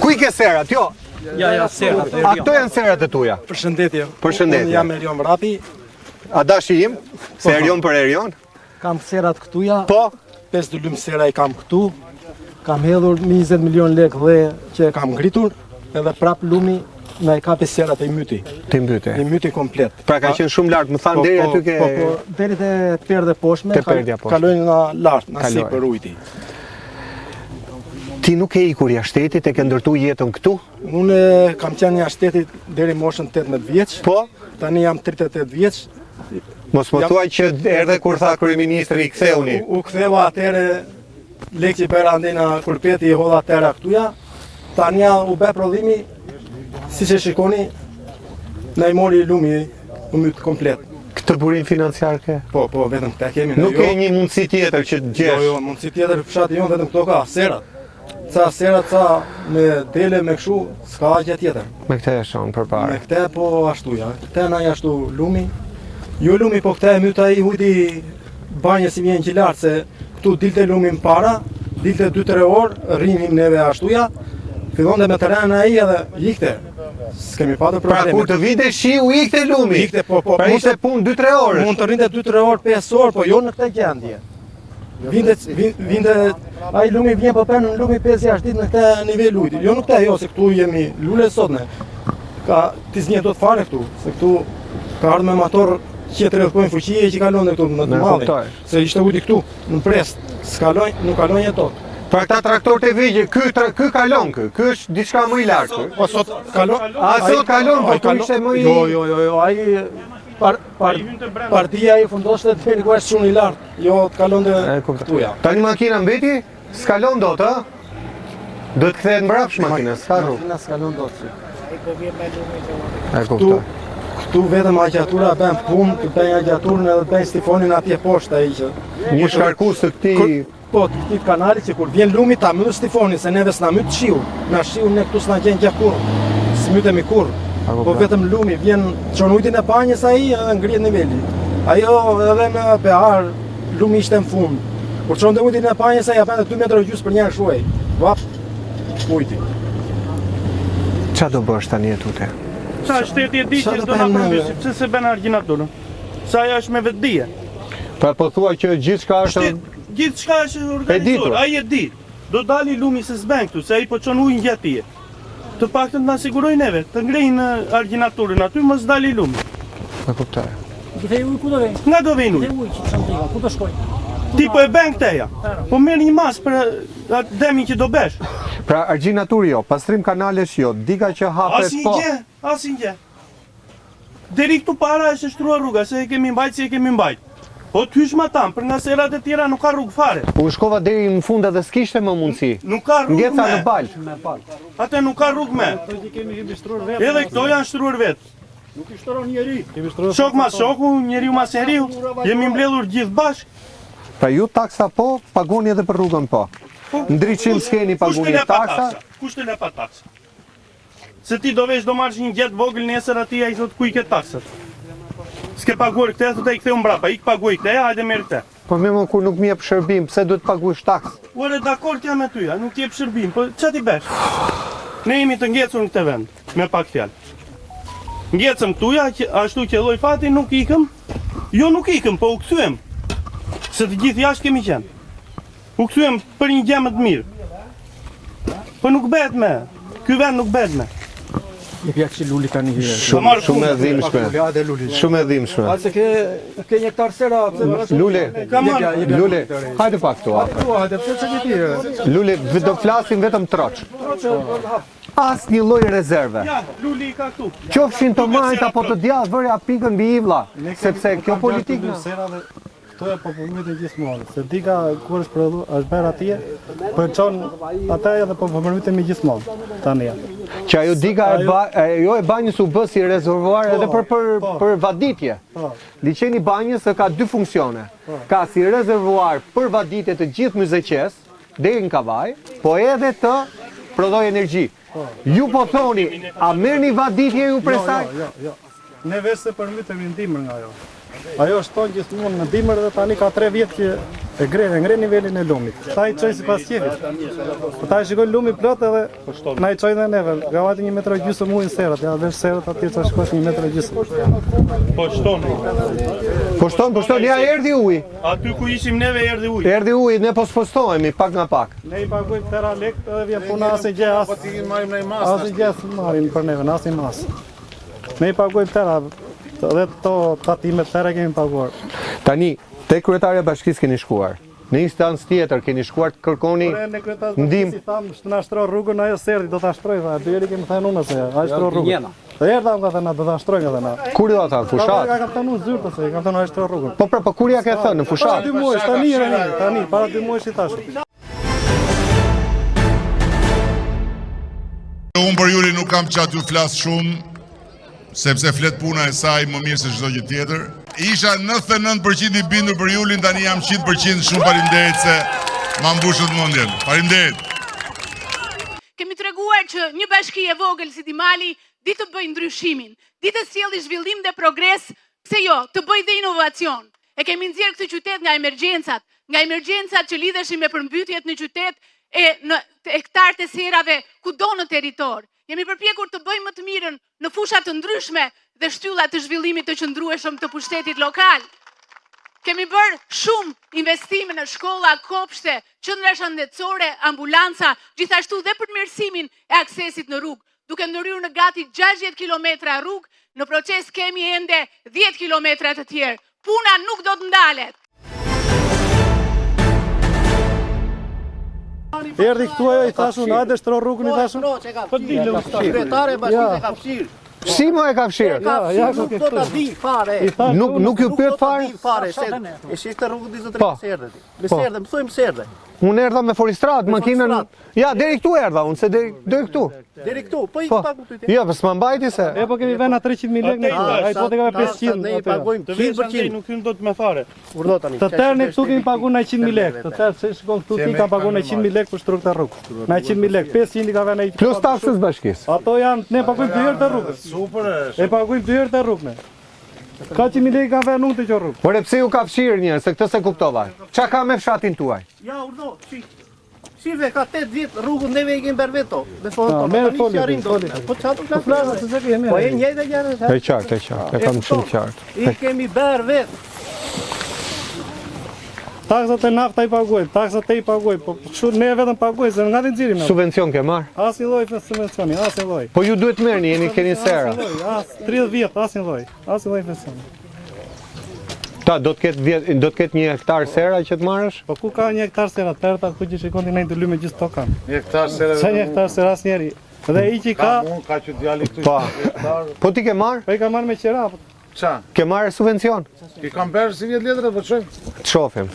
Ku i ke serat? Jo. Ja, serat. A këto janë serat e tuja? Përshëndetje. Përshëndetje. Unë jam Erion Vrapi, A dashi im? Se erion për erion? kam serat këtuja, Po. 5 lymë sera i kam këtu, kam hedhur 20 milion lek dhe që e kam ngritur, edhe prap lumi na i kapi serat e myti. Ti mbyte. I myti komplet. Pra ka qenë shumë lart, më thanë deri aty ke... Po, deri te perdhe poshme, Te perdja poshme. kalojnë nga lart, nga Kaloj. sipër ujti. Ti nuk e ikur jashtë shtetit, e ke ndërtu jetën këtu? Unë kam qenë jashtë shtetit deri moshën 18 vjeç, Po. tani jam 38 vjeç, Mos më thuaj që erdhe kur tha kryeministri i ktheuni. U ktheva atëre lekë bëra ndena kulpeti i hodha atëra këtuja. Tani u bë prodhimi, siç e shikoni, na i mori lumi u myt komplet. Këtë burim financiar ke? Po, vetëm këtë kemi ne. Nuk ke një mundësi tjetër që të gjesh? Jo, mundësi tjetër fshati jon vetëm këto ka, serat. Ca serat, ca me dele, me kështu, s'ka gjë tjetër. Me këtë e shon përpara. Me këtë po ashtu ja. Këtë na ashtu lumi. Jo lumi, po këtë e myt ai hujti banjë si vjen që lart se këtu dilte lumi para, dilte 2-3 orë, rrinim neve ashtu ja. Fillonte me terren ai edhe ikte. S'kemi patur Pra probleme. kur të vinte shi u ikte lumi. Ikte, po. Pra ishte punë 2-3 orësh. Mund të rrinte 2-3 orë, 5 orë, po jo në këtë gjendje. Vinte ai lumi vjen po pen në lumi 5-6 ditë në këtë nivel ujiti. Jo në këtë, jo, se këtu jemi lule sot ne. Ka ti zgjen dot fare këtu, se këtu ka ardhur me motor që të rrethojnë fuqie që kalon këtu në të kuptoj. malli. Se ishte ujti këtu, në pres, s'kalojnë, nuk kalojnë jetot. Pra këta traktorët e vegjël, ky kalon kë. Ky është diçka më i lartë. Ky. Po sot kalon. Sot kalon, po ky ishte më i... Jo, ai partia i fundoshte deri ku është shumë i lartë. Jo, të kalonte këtu ja. Tani makina mbeti? S'kalon dot, ë? Do të kthehet mbrapsh makina, s'ka rrugë. Makina s'kalon dot. E kuptoj. Këtu vetëm agjatura bën punë, të bëjnë agjaturën edhe të bëjnë stifonin atje poshtë ai që. Një shkarkus të këtij... Po, të këtij kanali që kur vjen lumi ta myt stifonin, se neve s'na myt shiu. Na shiu ne këtu s'na gjen gjë kurrë. S'mytemi kurrë. Po vetëm lumi vjen çon ujtin e banjës ai edhe ngrihet niveli. Ajo edhe në behar lumi ishte në fund. Kur çonte ujtin e banjës ai japente 2 metra gjys për një shuaj. Vap ujti. Qa do bësh tani tute? Sa shteti e di që do na përmbysi, pse se bën argjinaturën? Sa ajo është me vetdije. Pra po thua që gjithçka është... Gjithçka është ditur. organizuar, ai e di. Do dali lumi se s'bën këtu, se ai po çon ujin gjatije. Të paktën na sigurojnë neve, të ngrejnë argjinaturën aty, mos dali lumi. E kuptoj. Kthej uj ku do vej? Nga do vejnë ujë? Uj që çantiva, ku do shkoj? Ti po e bën këteja. Po merr një mas për atë demin që do besh. Pra argjinaturi jo, pastrim kanalesh jo, diga që hapet po... Asnjë. Deri këtu para është shtruar rruga, se e kemi mbajt si e kemi mbajt. Po t'hysh ma tam, për nga serat e tjera nuk ka rrugë fare. U shkova deri në fund edhe s'kishte më mundësi. Nuk ka rrugë Ngjeca me. në bal. Atë nuk ka rrugë me. Edhe këto janë shtruar vetë. Nuk i shtron njeri. Shok mas shoku, njeriu mas njeriu, jemi mbledhur gjithë bashkë. Pra ju taksa po, paguni edhe për rrugën po. Ndriçim s'keni paguni taksa. Kushtin e pa taksa. Se ti do vesh do marrësh një gjet vogël nesër aty ai thot ku i ke taksat. S'ke paguar këtë, thot ai ktheu mbrapa, ik paguaj këtë, hajde merr këtë. Po më kur nuk më jep shërbim, pse duhet paguash taks? Ore dakord jam me ty, nuk jep shërbim, po ç'a ti bësh? Ne jemi të ngjecur në këtë vend, me pak fjalë. Ngjecëm këtu ja, ashtu që lloj fati nuk ikëm. Jo nuk ikëm, po u kthyem. Se të gjithë jashtë kemi qenë. U kthyem për një gjë më të mirë. Po nuk bëhet me. Ky vend nuk bëhet me. I pjek që luli ka një herë. Shumë e dhimbshme. Shumë e dhimbshme. Alse ke një hektar sera. Lule, Lule, hajde pak këtu. Hajde, pse çka ti? Lule, do flasim vetëm troç. As një lloj rezerve. Ja, luli ka këtu. Qofshin të majt apo të djathtë vërja pikën mbi ivlla, sepse kjo politikë Këto e po përmytin gjithmonë, se dika kur është prodhu, është bërë atje, përçon ata edhe po përmytin me gjithmonë, tani. që ajo diga ajo e banjës u bë si rezervuar edhe për vaditje. Liçeni banjës ka dy funksione. Ka si rezervuar për vaditje të gjithë Myzeqes deri në kavaj, po edhe të prodhoj energji. Ju po thoni, a merrni vaditje ju prej saj? Jo. Ne vetë se përmytemi ndimër nga ajo. Ajo shton gjithmonë në dimër dhe tani ka 3 vjet që e ngre nivelin e lumit. Ta i çoj sipas qefit. Ta i shikoj lumi plot edhe na i çoj dhe neve. Gavati 1,5 metra ujin serat, ja vesh serat aty sa shkosh 1,5 metra. Po shton. Po shton, ja erdhi uji. Aty ku ishim neve erdhi uji. Erdhi uji, ne po spostohemi pak nga pak. Ne I pagojmë tera lek edhe vjen puna asnjë gjë as. Asnjë gjë marrin për neve, asnjë mas. Ne I pagojmë tera edhe to tatimet tëra kemi paguar. Tani, te kryetaria e bashkisë keni shkuar. Në instancë tjetër keni shkuar të kërkoni ndihmë. Si tham, të na shtroj rrugën ajo serdi do ta shtroj, tha. Deri kemi thënë unë se ai shtroj rrugën. Dhe erdha nga thënë do ta shtroj nga thënë. Kur do ta fushat? Ka thënë unë zyrtë se kam thënë ai shtroj rrugën. Po kur ja ke thënë në fushat? Para 2 muaj, tani, para 2 muaj I thash. Unë për Julin nuk kam qatë ju flasë shumë, sepse flet puna e saj më mirë se çdo gjë tjetër. Isha 99% I bindur për Julin, tani jam 100%. Shumë faleminderit se ma mbushët mendjen. Faleminderit. Kemi treguar që një bashki e vogël si Dimali di të bëjë ndryshimin, di të sjellë zhvillim dhe progres, pse jo, të bëjë dhe inovacion. E kemi nxjerrë këtë qytet nga emergjencat që lidheshin me përmbytjet në qytet e në hektarë të serave kudo në territor. Jemi përpjekur të bëjmë më të mirën në fusha të ndryshme dhe shtylla të zhvillimit të qëndrueshëm të pushtetit lokal. Kemi bërë shumë investime në shkolla, kopshte, qendra shëndetësore, ambulanca, gjithashtu dhe përmirësimin e aksesit në rrugë, duke ndërhyrë në gati 60 kilometra rrugë, në proces kemi ende 10 kilometra të tjerë. Puna nuk do të ndalet. Erdhi këtu ajo I thashun, hajde shtro rrugën I thashun. Po dilë Kryetare e bashkisë ka fshir. Si mo e ka fshirë? Nuk do ta di fare. Nuk ju pyet fare? E shiste rrugën 23 serde. Me serde, më thojmë serde. Unë erdha me Foristrat, makinën. Ja, deri këtu erdha unë, se deri këtu. Deri këtu, po I pagu ty. Ja, po s'ma mbajti se. E po kemi vënë 300.000 lekë në këtu. Ai po të ka 500. Ne I pagojmë 100%, nuk hyn dot me fare. Urdo tani. Të tërë këtu kemi paguar 100.000 lekë. Të tërë se shkon këtu ti ka paguar 100.000 lekë për shtruk të rrugë. 100.000 lekë, 500 I ka vënë ai. Plus taksës bashkisë. Ato janë, ne paguajmë 2 herë të rrugës. Super është. E paguajmë 2 herë të rrugën. Ka 100.000 lekë ka vënë unë të kjo rrugë. Por pse ju ka fshirë njerëz, se këtë se kuptova. Çka ka me fshatin tuaj? Ja, urdo, Shirve ka 8 vjet rrugën neve I kemi bërë veto. Me fonë tonë. Po çfarë do flasë se çka kemi? Po e njëjtë gjë. E qartë. E kam shumë qartë. I kemi bërë vetë. Taksat e nafta I paguaj, taksat e I paguaj, po kështu ne vetëm paguaj se nga të nxjerrim. Subvencion ke marr? Asnjë lloj subvencioni, asnjë lloj. Po ju duhet merrni, keni sera. As 30 vjet, asnjë lloj subvencioni. Ta do të ketë 1 hektar sera që të marrësh? Po ku ka 1 hektar sera? Tërta ku që shikon ti në të lymë gjithë toka. 1 hektar sera. Sa 1 hektar sera asnjëri. Dhe I që ka. Ka që djali këtu. Po ti ke marr? Po I ka marr me qera. Ça? Ke marr subvencion? I kam bërë si vjet letrat, po çojmë. Të shohim.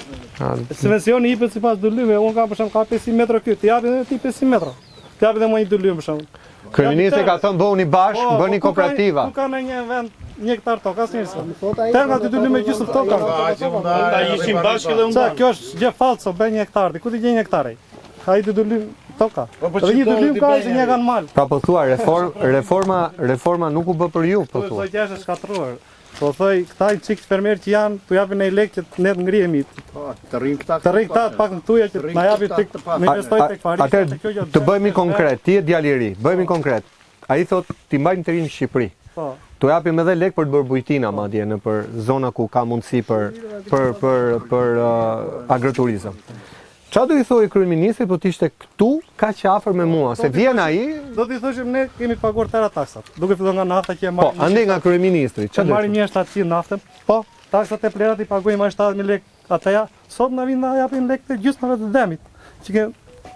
Subvencioni I sipas dylyme, unë kam për shemb ka 500 metra këtu, ti japi edhe ti 500 metra. Ti japi edhe më një dylyme për shemb. Kryeministri ka thënë bëuni bashkë, bëni kooperativa. Ku ka në një vend 1 hektar tokë asnjëri. Tërë ti dylyme gjysmë tokë. Ta ishim bashkë dhe unë. Sa kjo është gjë fallso, bën 1 hektar. Ku ti gjen 1 hektari? Ai të dylyme toka. Dhe një dylym ka që një kanë mal. Pra po thua reforma nuk u bë për ju, po thua. Po gjë është shkatruar. Po thoj, këta I çik fermer që janë, tu japin ai lekë që ne të ngrihemi. Të rrin këta pak në tuja që na japin tek me investoj tek fari. Atë të bëhemi konkret, ti je djalë I ri, bëhemi konkret. Ai thot ti mbajmë të rinë në Shqipëri. Po. Tu japim edhe lekë për të bërë bujtina madje në për zona ku ka mundësi për agroturizëm. Çfarë do I thoi kryeministri po të ishte këtu kaq afër me mua, se vjen ai. Do t'i thoshim ne kemi paguar tëra taksat. Duke filluar nga nafta që e Po, marrim. ande nga kryeministri. Çfarë marrim 1700 naftën? Po, taksat e plerat i paguajmë 70.000 lekë ataja. Sot na vin na japin lekë të gjysmave të dëmit. Që ke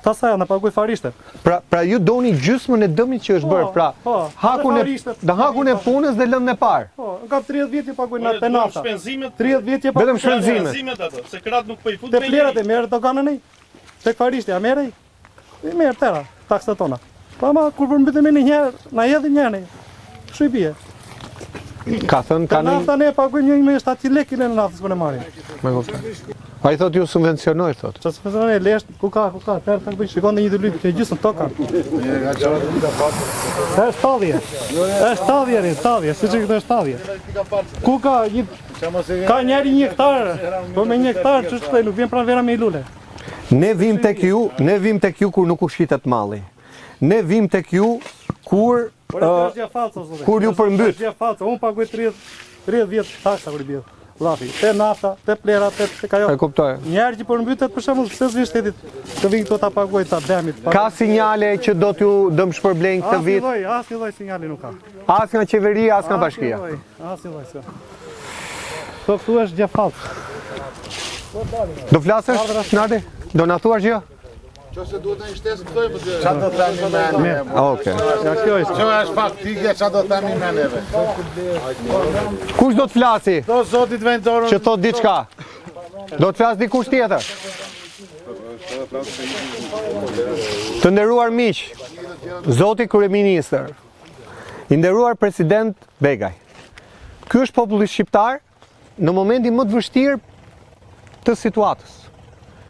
tasaja na paguaj farishte. Pra ju doni gjysmën e dëmit që është bërë, pra hakun e punës dhe lëndën e parë. Po, ka 30 vjet i paguajnë natë nafta. 30 vjet i Vetëm shpenzimet. Shpenzimet ato, se kratë nuk po i fut Te plerat e merret doganën ai. Tek farishte a merrej? I merr tëra taksat tona. Pa ma kur përmbytemi një herë, na hedhin një herë. Kështu i bie. Ka thënë Ka nafta ne paguajmë 1700 lekë në naftës kur e marrim. Me kuptoj. Ai thotë ju subvencionoj thotë. Çfarë subvencionoj lesh, ku ka, tërë të bëj shikon në një dylyp që gjysmë toka. Është 70, siç e këtë është 70. Ku ka njëri 1 hektar, po me 1 hektar ç'është nuk vjen pranë vera me lule. Ne vim tek ju kur nuk ushqitet malli. Ne vim tek ju kur ju përmbyt. Unë paguaj 30 vjet taksa kur i bie. Llafi, te nafta, te plera, te kajo. E kuptoj. Njerë që përmbytet për shembull pse s'vi shtetit të vinë këto ta paguaj ta demit. Ka sinjale që do t'ju dëmshpërblejnë këtë vit? Asnjë lloj sinjali nuk ka. As nga qeveria, as nga bashkia. Asnjë lloj. Po këtu është gjafall. Do flasësh, Nardi? Do na thuash gjë? Qose duhet në shtesë këtoj, çfarë do themi me neve? Okej. Ja kjo është. Kjo është faktike, çfarë do themi me neve? Kush do të flasi? Do zotit vendorën. Që thot diçka. Do të flas dikush tjetër. Të nderuar miq, zoti kryeministër, i nderuar president Begaj. Ky është populli shqiptar në momentin më të vështirë të situatës.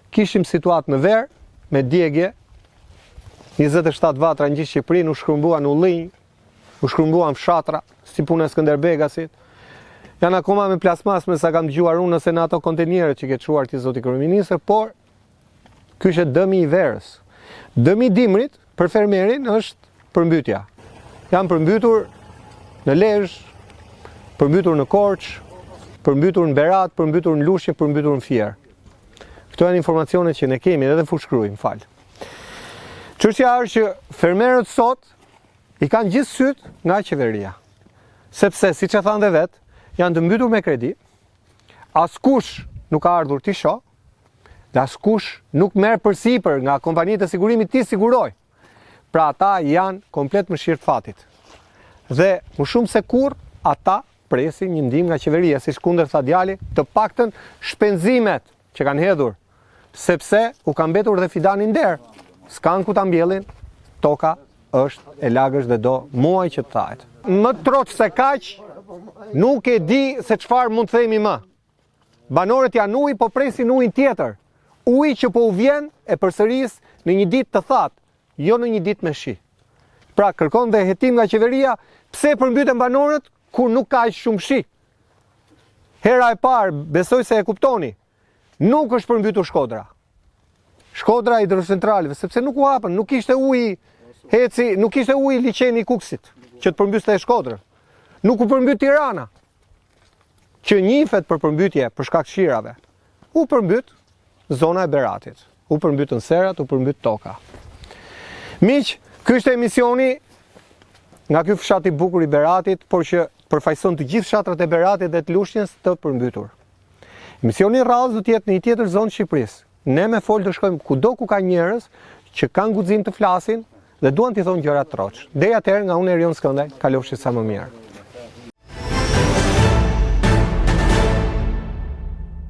Kishim situatë në verë, me djegje, 27 vatra në gjithë Shqipërinë, u shkrumbuan ullinj, u shkrumbuan fshatra, si puna e Skënderbegasit. Janë akoma me plasmasme sa kam dëgjuar unë nëse në ato kontenierët që ke çuar ti zoti kryeministër, por ky është dëmi i verës. Dëmi i dimrit për fermerin është përmbytja. Janë përmbytur në Lezhë, përmbytur në Korçë, përmbytur në Berat, përmbytur në Lushnjë, përmbytur në Fier. Këto janë informacionet që ne kemi edhe fushkruajmë, fal. Çështja është që fermerët sot i kanë gjithë syt nga qeveria. Sepse, siç e thanë dhe vet, janë të mbytur me kredi, askush nuk ka ardhur t'i shoh, dhe askush nuk merr përsipër nga kompanitë e sigurimit t'i siguroj. Pra ata janë komplet mëshirë të fatit. Dhe më shumë se kurrë ata presin një ndihmë nga qeveria, siç kundër tha djali, të paktën shpenzimet që kanë hedhur, sepse u ka mbetur dhe fidani nder. S'kan ku ta mbjellin, toka është e lagësh dhe do muaj që të thahet. Më troç se kaq, nuk e di se çfarë mund të themi më. Banorët janë ujë, po presin ujin tjetër. Uji që po u vjen e përsëris në një ditë të thatë, jo në një ditë me shi. Pra kërkon dhe hetim nga qeveria, pse përmbyten banorët kur nuk ka aq shumë shi. Hera e parë, besoj se e kuptoni, nuk është përmbytur Shkodra. Shkodra hidrocentraleve, sepse nuk u hapën, nuk ishte uji heci, nuk ishte uji liçeni i Kuksit që të përmbyste e Shkodrën. Nuk u përmbyt Tirana, që njihet për përmbytje për shkak të shirave. U përmbyt zona e Beratit, u përmbytën serat, u përmbyt toka. Miq, ky është emisioni nga ky fshat i bukur i Beratit, por që përfaqëson të gjithë fshatrat e Beratit dhe të Lushnjës të përmbytur. Emisioni i radhës do të jetë në një tjetër zonë të Shqipërisë. Ne me fol të shkojmë kudo ku ka njerëz që kanë guxim të flasin dhe duan t'i thonë gjëra troç. Deri atëherë nga unë Erion Skëndaj, kalofshi sa më mirë.